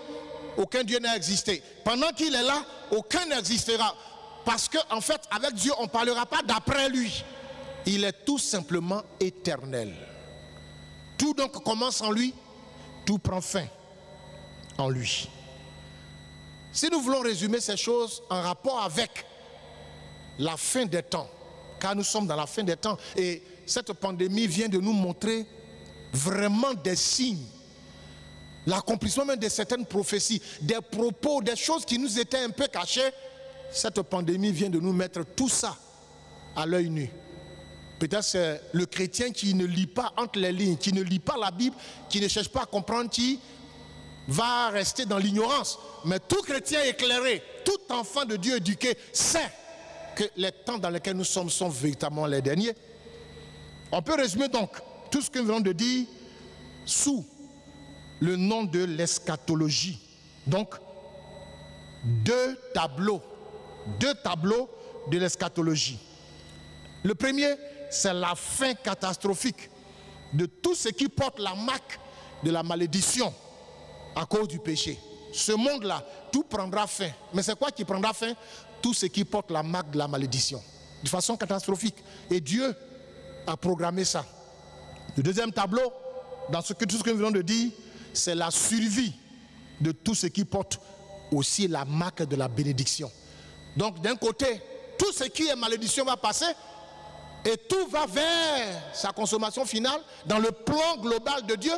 aucun Dieu n'a existé. Pendant qu'il est là, aucun n'existera. Parce qu'en fait, avec Dieu, on ne parlera pas d'après lui. Il est tout simplement éternel. Tout donc commence en lui, tout prend fin en lui. Si nous voulons résumer ces choses en rapport avec la fin des temps, car nous sommes dans la fin des temps, et cette pandémie vient de nous montrer vraiment des signes, l'accomplissement même de certaines prophéties, des propos, des choses qui nous étaient un peu cachées. Cette pandémie vient de nous mettre tout ça à l'œil nu. Peut-être c'est le chrétien qui ne lit pas entre les lignes, qui ne lit pas la Bible, qui ne cherche pas à comprendre, qui va rester dans l'ignorance. Mais tout chrétien éclairé, tout enfant de Dieu éduqué sait que les temps dans lesquels nous sommes sont véritablement les derniers. On peut résumer donc tout ce que nous venons de dire sous le nom de l'eschatologie. Donc, deux tableaux de l'eschatologie. Le premier, c'est la fin catastrophique de tout ce qui porte la marque de la malédiction à cause du péché. Ce monde-là, tout prendra fin. Mais c'est quoi qui prendra fin? Tout ce qui porte la marque de la malédiction. De façon catastrophique. Et Dieu a programmé ça. Le deuxième tableau, dans tout ce que nous venons de dire, c'est la survie de tout ce qui porte aussi la marque de la bénédiction. Donc d'un côté, tout ce qui est malédiction va passer et tout va vers sa consommation finale dans le plan global de Dieu.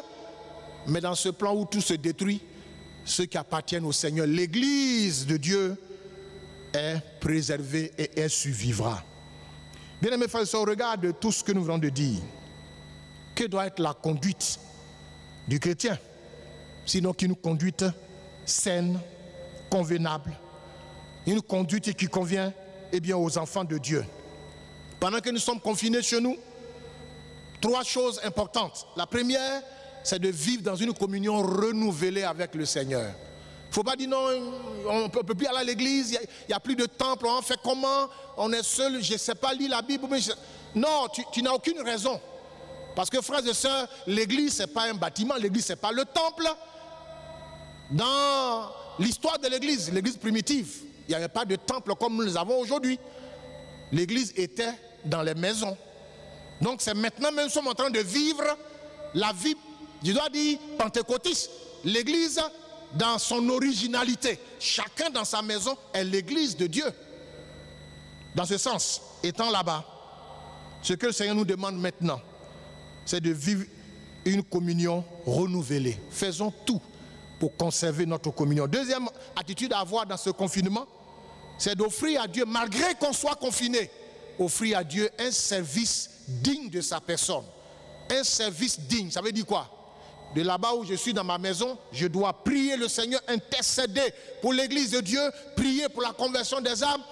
Mais dans ce plan où tout se détruit, ceux qui appartiennent au Seigneur. L'Église de Dieu est préservée et elle survivra. Bien-aimés frères et sœurs, au regard de tout ce que nous venons de dire, que doit être la conduite du chrétien? Sinon qu'une conduite saine, convenable, une conduite qui convient aux enfants de Dieu. Pendant que nous sommes confinés chez nous, 3 choses importantes. La première, c'est de vivre dans une communion renouvelée avec le Seigneur. Il ne faut pas dire non, on ne peut plus aller à l'église, il n'y a plus de temple, on fait comment, on est seul, je ne sais pas lire la Bible. Non, tu n'as aucune raison. Parce que frères et sœurs, l'église ce n'est pas un bâtiment, l'église ce n'est pas le temple. Dans l'histoire de l'église primitive, il n'y avait pas de temple comme nous les avons aujourd'hui. L'église était dans les maisons. Donc c'est maintenant même nous sommes en train de vivre la vie, je dois dire, pentecôtiste. L'église dans son originalité. Chacun dans sa maison est l'église de Dieu. Dans ce sens, étant là-bas, ce que le Seigneur nous demande maintenant, c'est de vivre une communion renouvelée. Faisons tout pour conserver notre communion. Deuxième attitude à avoir dans ce confinement, c'est d'offrir à Dieu, malgré qu'on soit confiné, offrir à Dieu un service digne de sa personne. Un service digne, ça veut dire quoi? De là-bas où je suis dans ma maison, je dois prier le Seigneur, intercéder pour l'église de Dieu, prier pour la conversion des âmes,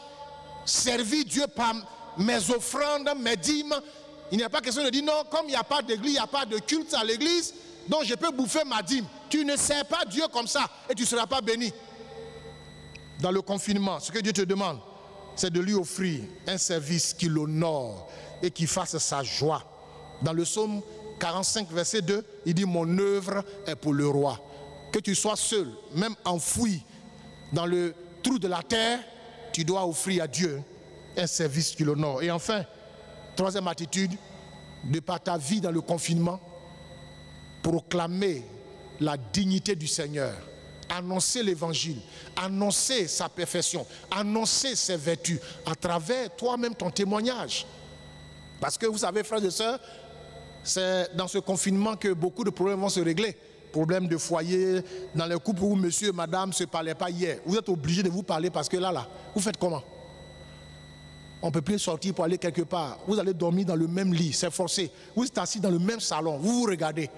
servir Dieu par mes offrandes, mes dîmes. Il n'y a pas question de dire non, comme il n'y a pas d'église, il n'y a pas de culte à l'église, donc je peux bouffer ma dîme. Tu ne sers pas Dieu comme ça et tu ne seras pas béni. Dans le confinement, ce que Dieu te demande, c'est de lui offrir un service qui l'honore et qui fasse sa joie. Dans le psaume 45, verset 2, il dit « Mon œuvre est pour le roi ». Que tu sois seul, même enfoui dans le trou de la terre, tu dois offrir à Dieu un service qui l'honore. Et enfin, troisième attitude, de par ta vie dans le confinement, proclamer la dignité du Seigneur, annoncer l'évangile, annoncer sa perfection, annoncer ses vertus à travers toi-même ton témoignage. Parce que vous savez, frères et sœurs, c'est dans ce confinement que beaucoup de problèmes vont se régler. Problèmes de foyer, dans les couples où monsieur et madame ne se parlaient pas hier. Vous êtes obligés de vous parler parce que là, vous faites comment? On ne peut plus sortir pour aller quelque part. Vous allez dormir dans le même lit, c'est forcé. Vous êtes assis dans le même salon, vous vous regardez.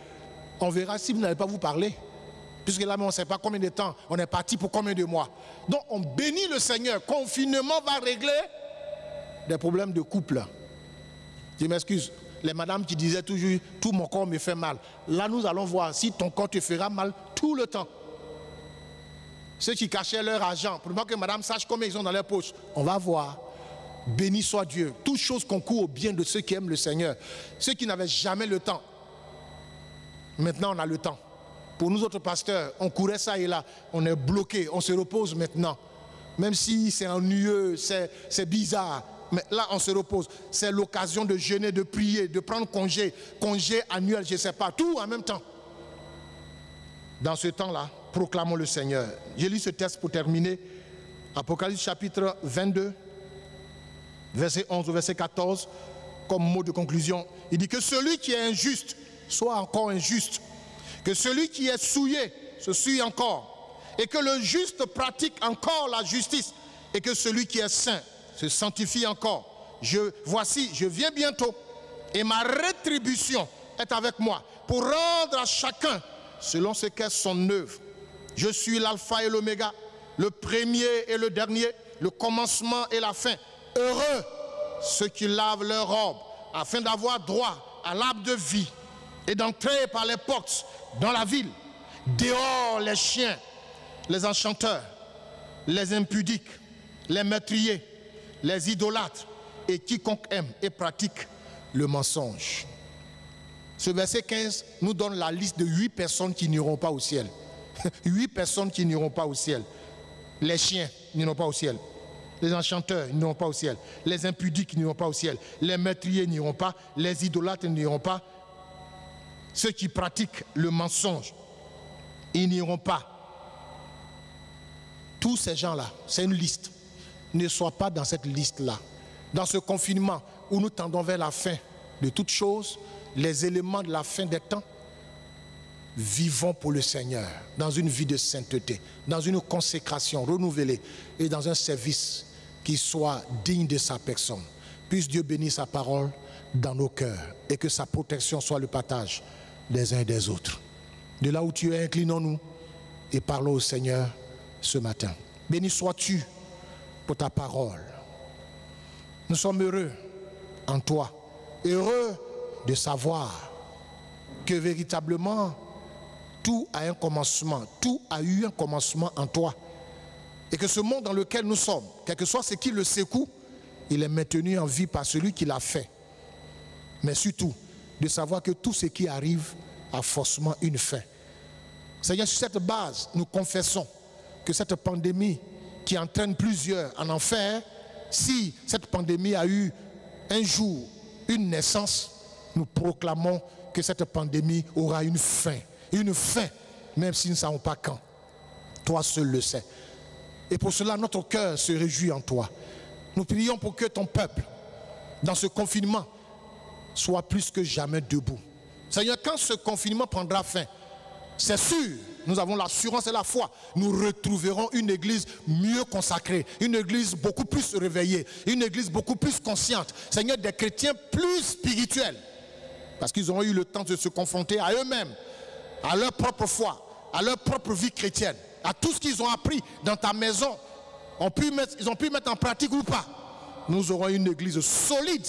On verra si vous n'allez pas vous parler. Puisque là, on ne sait pas combien de temps, on est parti pour combien de mois. Donc on bénit le Seigneur. Confinement va régler des problèmes de couple. Je m'excuse, les madames qui disaient toujours « tout mon corps me fait mal ». Là, nous allons voir si ton corps te fera mal tout le temps. Ceux qui cachaient leur argent, pour que madame sache combien ils ont dans leur poche, on va voir. Béni soit Dieu. Toute chose concourt au bien de ceux qui aiment le Seigneur. Ceux qui n'avaient jamais le temps. Maintenant, on a le temps. Pour nous autres pasteurs, on courait ça et là. On est bloqué. On se repose maintenant. Même si c'est ennuyeux, c'est bizarre. Mais là, on se repose. C'est l'occasion de jeûner, de prier, de prendre congé. Congé annuel, je ne sais pas. Tout en même temps. Dans ce temps-là, proclamons le Seigneur. Je lis ce texte pour terminer. Apocalypse chapitre 22. Verset 11 au verset 14, comme mot de conclusion, il dit que celui qui est injuste soit encore injuste, que celui qui est souillé se souille encore, et que le juste pratique encore la justice, et que celui qui est saint se sanctifie encore. Voici, je viens bientôt, et ma rétribution est avec moi, pour rendre à chacun selon ce qu'est son œuvre. Je suis l'alpha et l'oméga, le premier et le dernier, le commencement et la fin. Heureux ceux qui lavent leurs robes afin d'avoir droit à l'arbre de vie et d'entrer par les portes dans la ville. Dehors les chiens, les enchanteurs, les impudiques, les meurtriers, les idolâtres et quiconque aime et pratique le mensonge. Ce verset 15 nous donne la liste de 8 personnes qui n'iront pas au ciel. 8 personnes qui n'iront pas au ciel. Les chiens n'iront pas au ciel. Les enchanteurs n'iront pas au ciel. Les impudiques n'iront pas au ciel. Les meurtriers n'iront pas. Les idolâtres n'iront pas. Ceux qui pratiquent le mensonge, ils n'iront pas. Tous ces gens-là, c'est une liste. Ne sois pas dans cette liste-là. Dans ce confinement où nous tendons vers la fin de toutes choses, les éléments de la fin des temps, vivons pour le Seigneur, dans une vie de sainteté, dans une consécration renouvelée et dans un service qui soit digne de sa personne. Puisse Dieu bénir sa parole dans nos cœurs et que sa protection soit le partage des uns et des autres. De là où tu es, inclinons-nous et parlons au Seigneur ce matin. Béni sois-tu pour ta parole. Nous sommes heureux en toi, heureux de savoir que véritablement tout a un commencement, tout a eu un commencement en toi. Et que ce monde dans lequel nous sommes, quel que soit ce qui le secoue, il est maintenu en vie par celui qui l'a fait. Mais surtout, de savoir que tout ce qui arrive a forcément une fin. Seigneur, sur cette base, nous confessons que cette pandémie qui entraîne plusieurs en enfer, si cette pandémie a eu un jour une naissance, nous proclamons que cette pandémie aura une fin, même si nous ne savons pas quand. Toi seul le sais. Et pour cela, notre cœur se réjouit en toi. Nous prions pour que ton peuple, dans ce confinement, soit plus que jamais debout. Seigneur, quand ce confinement prendra fin, c'est sûr, nous avons l'assurance et la foi, nous retrouverons une église mieux consacrée, une église beaucoup plus réveillée, une église beaucoup plus consciente. Seigneur, des chrétiens plus spirituels, parce qu'ils auront eu le temps de se confronter à eux-mêmes, à leur propre foi, à leur propre vie chrétienne, à tout ce qu'ils ont appris dans ta maison. Ils ont pu mettre en pratique ou pas. Nous aurons une église solide,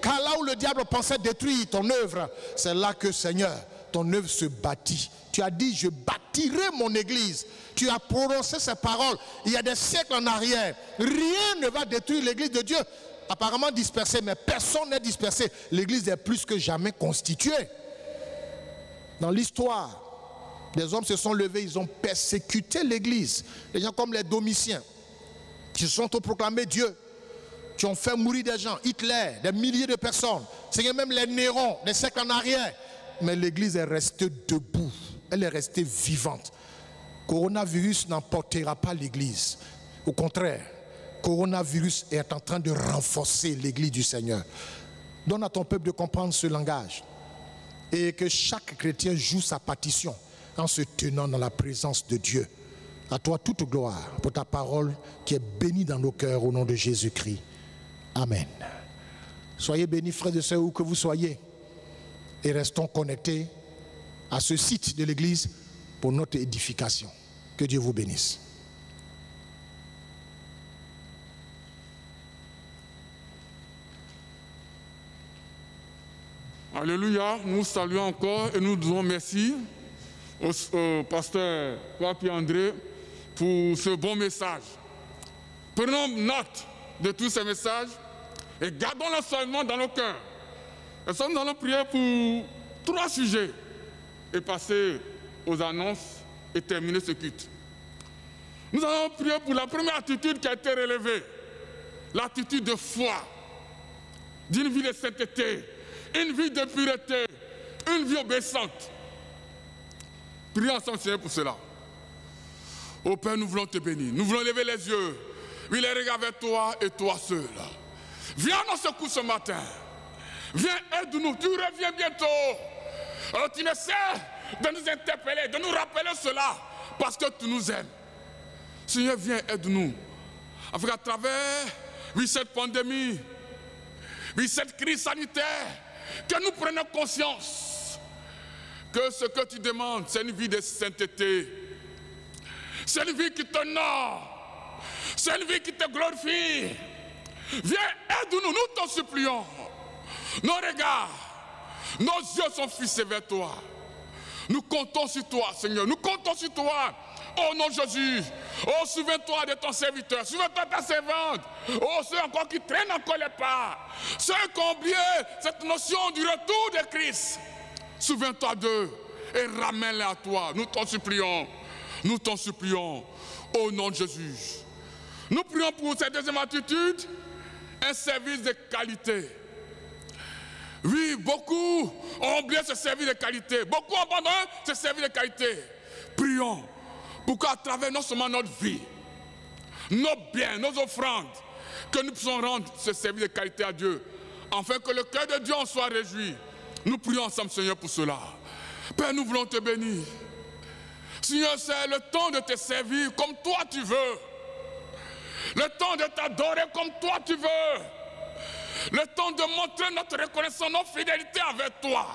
car là où le diable pensait détruire ton œuvre, c'est là que, Seigneur, ton œuvre se bâtit. Tu as dit, je bâtirai mon église. Tu as prononcé ces paroles il y a des siècles en arrière. Rien ne va détruire l'église de Dieu. Apparemment dispersée, mais personne n'est dispersé. L'église est plus que jamais constituée. Dans l'histoire, des hommes se sont levés, ils ont persécuté l'église. Des gens comme les Domitiens, qui se sont proclamés Dieu, qui ont fait mourir des gens, Hitler, des milliers de personnes, c'est même les Néron, des siècles en arrière. Mais l'église est restée debout, elle est restée vivante. Coronavirus n'emportera pas l'église. Au contraire, coronavirus est en train de renforcer l'église du Seigneur. Donne à ton peuple de comprendre ce langage et que chaque chrétien joue sa partition en se tenant dans la présence de Dieu. À toi toute gloire pour ta parole qui est bénie dans nos cœurs au nom de Jésus-Christ. Amen. Soyez bénis, frères et sœurs, où que vous soyez, et restons connectés à ce site de l'église pour notre édification. Que Dieu vous bénisse. Alléluia, nous saluons encore et nous disons merci au pasteur Papi André pour ce bon message. Prenons note de tous ces messages et gardons-le seulement dans nos cœurs. Et nous allons prier pour 3 sujets et passer aux annonces et terminer ce culte. Nous allons prier pour la première attitude qui a été relevée, l'attitude de foi, d'une vie de sainteté, une vie de pureté, une vie obéissante. Prions ensemble, Seigneur, pour cela. Ô Père, nous voulons te bénir. Nous voulons lever les yeux. Oui, les regards vers toi et toi seul. Viens dans ce coup ce matin. Viens, aide-nous. Tu reviens bientôt. Alors tu essaies de nous interpeller, de nous rappeler cela, parce que tu nous aimes. Seigneur, viens, aide-nous. Afin qu'à travers, oui, cette pandémie, oui, cette crise sanitaire, que nous prenions conscience que ce que tu demandes, c'est une vie de sainteté. C'est une vie qui t'honore. C'est une vie qui te glorifie. Viens, aide-nous, nous t'en supplions. Nos regards, nos yeux sont fixés vers toi. Nous comptons sur toi, Seigneur. Nous comptons sur toi. Oh non, Jésus. Oh, souviens-toi de ton serviteur. Souviens-toi de ta servante. Oh, ceux encore qui traînent encore les pas. Ceux qui ont oublié cette notion du retour de Christ. Souviens-toi d'eux et ramène-les à toi. Nous t'en supplions. Nous t'en supplions. Au nom de Jésus. Nous prions pour cette deuxième attitude. Un service de qualité. Oui, beaucoup ont oublié ce service de qualité. Beaucoup ont abandonné ce service de qualité. Prions pour qu'à travers non seulement notre vie, nos biens, nos offrandes, que nous puissions rendre ce service de qualité à Dieu, afin que le cœur de Dieu en soit réjoui. Nous prions ensemble, Seigneur, pour cela. Père, nous voulons te bénir. Seigneur, c'est le temps de te servir comme toi tu veux. Le temps de t'adorer comme toi tu veux. Le temps de montrer notre reconnaissance, notre fidélité avec toi.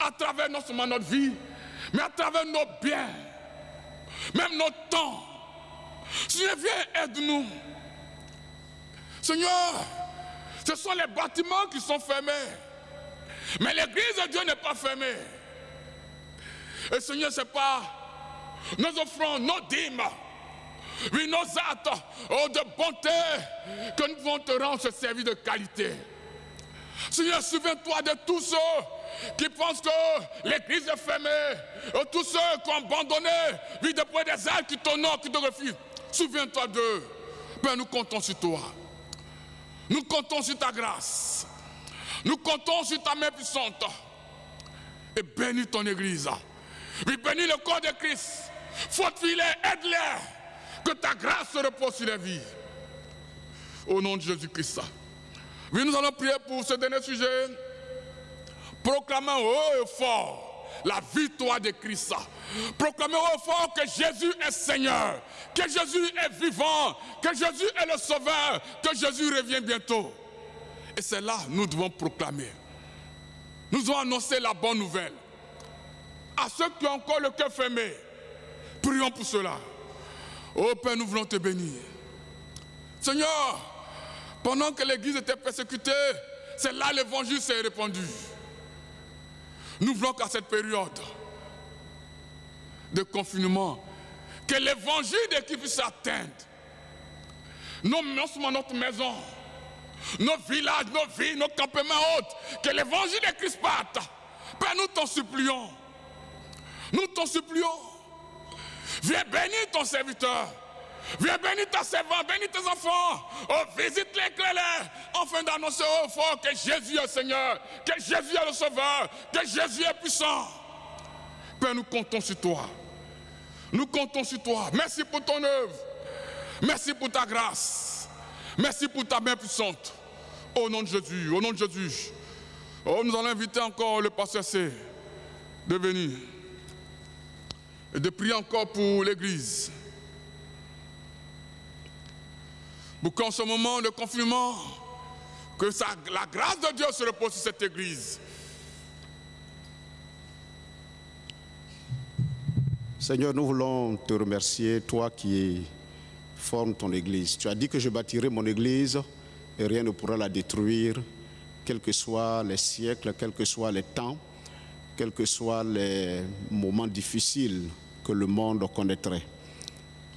À travers non seulement notre vie, mais à travers nos biens, même notre temps. Seigneur, viens, aide-nous. Seigneur, ce sont les bâtiments qui sont fermés. Mais l'église de Dieu n'est pas fermée. Et Seigneur, ce n'est pas nos offrandes, nos dîmes, oui, nos actes de bonté que nous devons te rendre ce service de qualité. Seigneur, souviens-toi de tous ceux qui pensent que l'église est fermée, tous ceux qui ont abandonné, oui, depuis des ailes qui t'honorent, qui te refusent. Souviens-toi d'eux. Père, nous comptons sur toi. Nous comptons sur ta grâce. Nous comptons sur ta main puissante. Et bénis ton église. Oui, bénis le corps de Christ. Fortifie-les, aide-les. Que ta grâce se repose sur les vies. Au nom de Jésus-Christ. Oui, nous allons prier pour ce dernier sujet. Proclamons haut et fort la victoire de Christ. Proclamons haut et fort que Jésus est Seigneur. Que Jésus est vivant. Que Jésus est le Sauveur. Que Jésus revient bientôt. Et c'est là que nous devons proclamer. Nous devons annoncer la bonne nouvelle. À ceux qui ont encore le cœur fermé, prions pour cela. Oh Père, nous voulons te bénir. Seigneur, pendant que l'Église était persécutée, c'est là l'évangile s'est répandu. Nous voulons qu'à cette période de confinement, que l'évangile de Christ puisse atteindre non seulement notre maison, nos villages, nos villes, nos campements autres, que l'évangile de Christ parte. Père, nous t'en supplions. Nous t'en supplions. Viens bénir ton serviteur. Viens bénir ta servante, bénis tes enfants. Oh, visite-les, éclaire-les, afin d'annoncer au fort que Jésus est Seigneur, que Jésus est le Sauveur, que Jésus est puissant. Père, nous comptons sur toi. Nous comptons sur toi. Merci pour ton œuvre. Merci pour ta grâce. Merci pour ta main puissante. Au nom de Jésus, au nom de Jésus. Oh, nous allons inviter encore le pasteur C de venir et de prier encore pour l'Église. Pour qu'en ce moment de confinement, que la grâce de Dieu se repose sur cette Église. Seigneur, nous voulons te remercier, toi qui formes ton Église. Tu as dit que je bâtirai mon Église et rien ne pourra la détruire, quels que soient les siècles, quels que soient les temps, quels que soient les moments difficiles que le monde connaîtrait.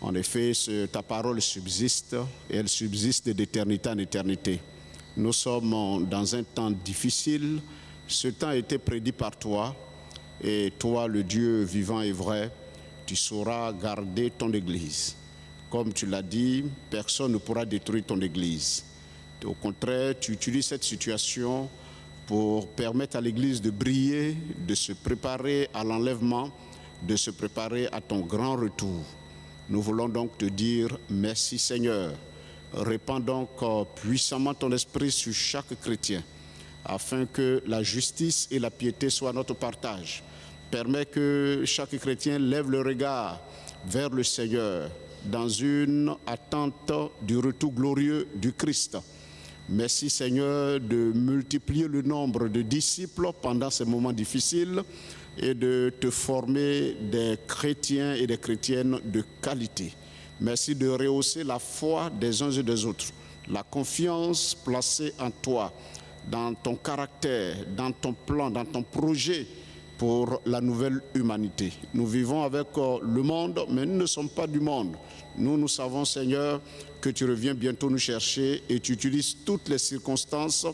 En effet, ta parole subsiste et elle subsiste d'éternité en éternité. Nous sommes dans un temps difficile. Ce temps a été prédit par toi et toi, le Dieu vivant et vrai, tu sauras garder ton Église. Comme tu l'as dit, personne ne pourra détruire ton Église. Au contraire, tu utilises cette situation pour permettre à l'Église de briller, de se préparer à l'enlèvement, de se préparer à ton grand retour. Nous voulons donc te dire merci Seigneur. Répands donc puissamment ton esprit sur chaque chrétien, afin que la justice et la piété soient notre partage. Permets que chaque chrétien lève le regard vers le Seigneur dans une attente du retour glorieux du Christ. Merci Seigneur de multiplier le nombre de disciples pendant ces moments difficiles et de te former des chrétiens et des chrétiennes de qualité. Merci de rehausser la foi des uns et des autres, la confiance placée en toi, dans ton caractère, dans ton plan, dans ton projet pour la nouvelle humanité. Nous vivons avec le monde, mais nous ne sommes pas du monde. Nous savons, Seigneur, que tu reviens bientôt nous chercher et tu utilises toutes les circonstances,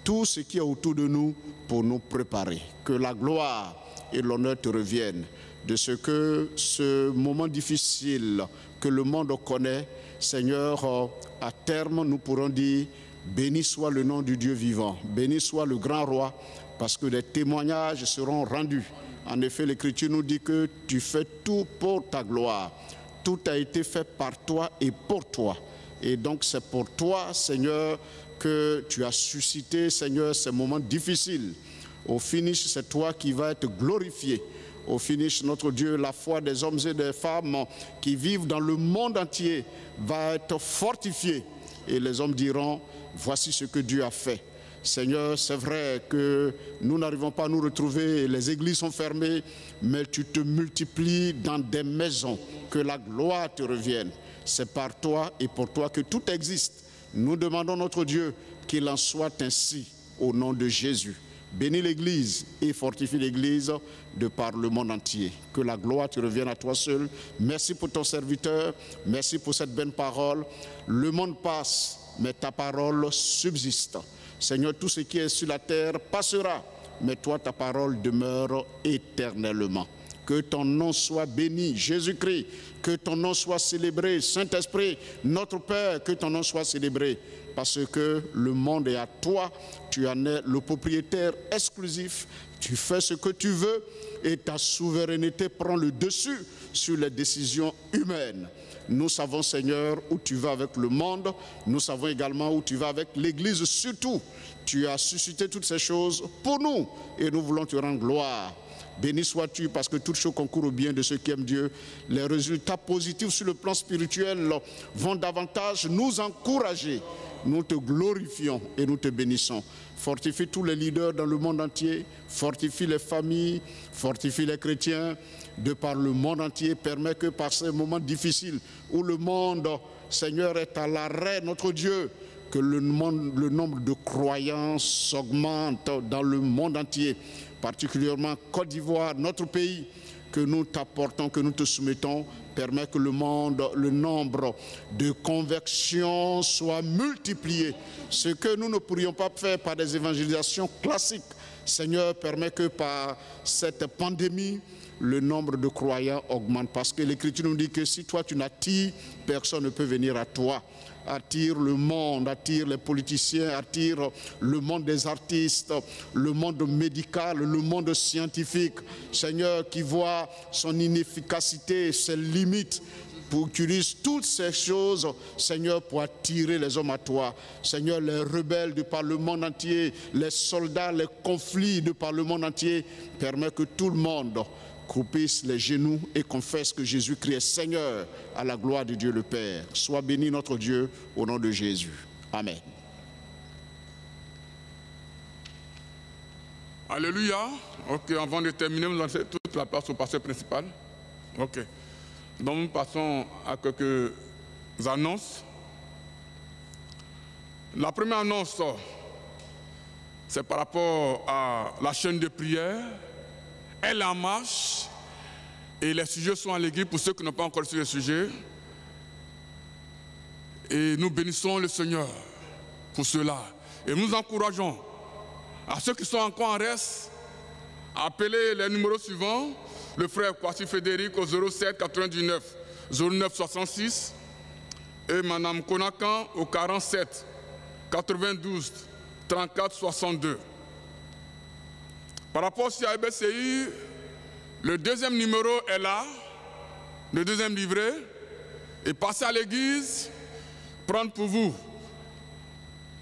tout ce qui est autour de nous pour nous préparer. Que la gloire et l'honneur te reviennent de ce que ce moment difficile que le monde connaît, Seigneur, à terme, nous pourrons dire béni soit le nom du Dieu vivant, béni soit le grand roi, parce que des témoignages seront rendus. En effet, l'Écriture nous dit que tu fais tout pour ta gloire. Tout a été fait par toi et pour toi. Et donc c'est pour toi, Seigneur, que tu as suscité, Seigneur, ces moments difficiles Au finish, c'est toi qui vas être glorifié. Au finish, notre Dieu, la foi des hommes et des femmes qui vivent dans le monde entier va être fortifiée. Et les hommes diront, voici ce que Dieu a fait. Seigneur, c'est vrai que nous n'arrivons pas à nous retrouver, les églises sont fermées, mais tu te multiplies dans des maisons, que la gloire te revienne. C'est par toi et pour toi que tout existe. Nous demandons notre Dieu qu'il en soit ainsi au nom de Jésus. Bénis l'Église et fortifie l'Église de par le monde entier. Que la gloire te revienne à toi seul. Merci pour ton serviteur. Merci pour cette belle parole. Le monde passe, mais ta parole subsiste. Seigneur, tout ce qui est sur la terre passera, mais toi, ta parole demeure éternellement. Que ton nom soit béni, Jésus-Christ. Que ton nom soit célébré, Saint-Esprit, notre Père, que ton nom soit célébré. Parce que le monde est à toi, tu en es le propriétaire exclusif, tu fais ce que tu veux et ta souveraineté prend le dessus sur les décisions humaines. Nous savons, Seigneur, où tu vas avec le monde, nous savons également où tu vas avec l'Église surtout. Tu as suscité toutes ces choses pour nous et nous voulons te rendre gloire. Béni sois-tu parce que toutes choses concourent au bien de ceux qui aiment Dieu. Les résultats positifs sur le plan spirituel vont davantage nous encourager. Nous te glorifions et nous te bénissons. Fortifie tous les leaders dans le monde entier, fortifie les familles, fortifie les chrétiens de par le monde entier. Permet que par ces moments difficiles où le monde, Seigneur, est à l'arrêt, notre Dieu, que le nombre de croyances augmente dans le monde entier, particulièrement Côte d'Ivoire, notre pays, que nous t'apportons, que nous te soumettons, permet que le nombre de conversions soit multiplié. Ce que nous ne pourrions pas faire par des évangélisations classiques, Seigneur, permet que par cette pandémie, le nombre de croyants augmente. Parce que l'Écriture nous dit que si toi tu n'attires, personne ne peut venir à toi. Attire le monde, attire les politiciens, attire le monde des artistes, le monde médical, le monde scientifique. Seigneur, qui voit son inefficacité, ses limites, pour utiliser toutes ces choses, Seigneur, pour attirer les hommes à toi. Seigneur, les rebelles de par le monde entier, les soldats, les conflits de par le monde entier, permet que tout le monde croupissent les genoux et confessent que Jésus-Christ est Seigneur à la gloire de Dieu le Père. Sois béni notre Dieu au nom de Jésus. Amen. Alléluia. Ok, avant de terminer, nous allons laisser toute la place au pasteur principal. Ok. Donc nous passons à quelques annonces. La première annonce, c'est par rapport à la chaîne de prière. Elle est en marche et les sujets sont allégués pour ceux qui n'ont pas encore su le sujet. Et nous bénissons le Seigneur pour cela. Et nous encourageons à ceux qui sont encore en reste à appeler les numéros suivants. Le frère Kwasi Frédéric au 07 99 09 66 et Madame Konakan au 47 92 34 62. Par rapport aussi à EBCI, le deuxième numéro est là, le deuxième livret, et passez à l'église, prendre pour vous.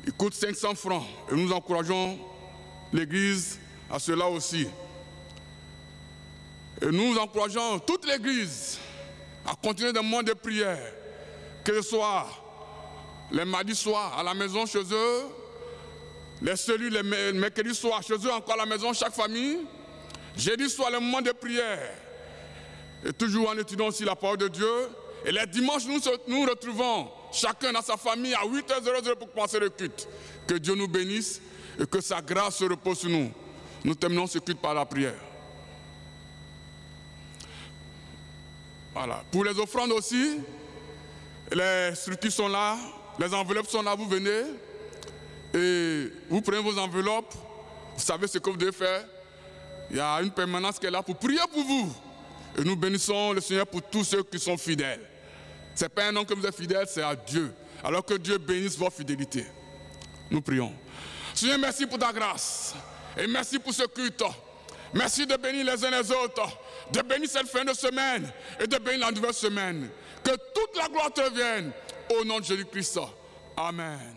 Il coûte 500 francs et nous encourageons l'église à cela aussi. Et nous encourageons toute l'église à continuer des moments de prière, que ce soit les mardis soirs à la maison chez eux, les cellules, les mercredis soirs chez eux encore à la maison, chaque famille. Jeudi soir, les moments de prière. Et toujours en étudiant aussi la parole de Dieu. Et les dimanches, nous nous retrouvons chacun dans sa famille à 8h00 pour commencer le culte. Que Dieu nous bénisse et que sa grâce se repose sur nous. Nous terminons ce culte par la prière. Voilà. Pour les offrandes aussi, les structures sont là, les enveloppes sont là, vous venez. Et vous prenez vos enveloppes, vous savez ce que vous devez faire. Il y a une permanence qui est là pour prier pour vous. Et nous bénissons le Seigneur pour tous ceux qui sont fidèles. Ce n'est pas un homme que vous êtes fidèle, c'est à Dieu. Alors que Dieu bénisse votre fidélité. Nous prions. Seigneur, merci pour ta grâce. Et merci pour ce culte. Merci de bénir les uns les autres. De bénir cette fin de semaine. Et de bénir la nouvelle semaine. Que toute la gloire te revienne. Au nom de Jésus-Christ. Amen.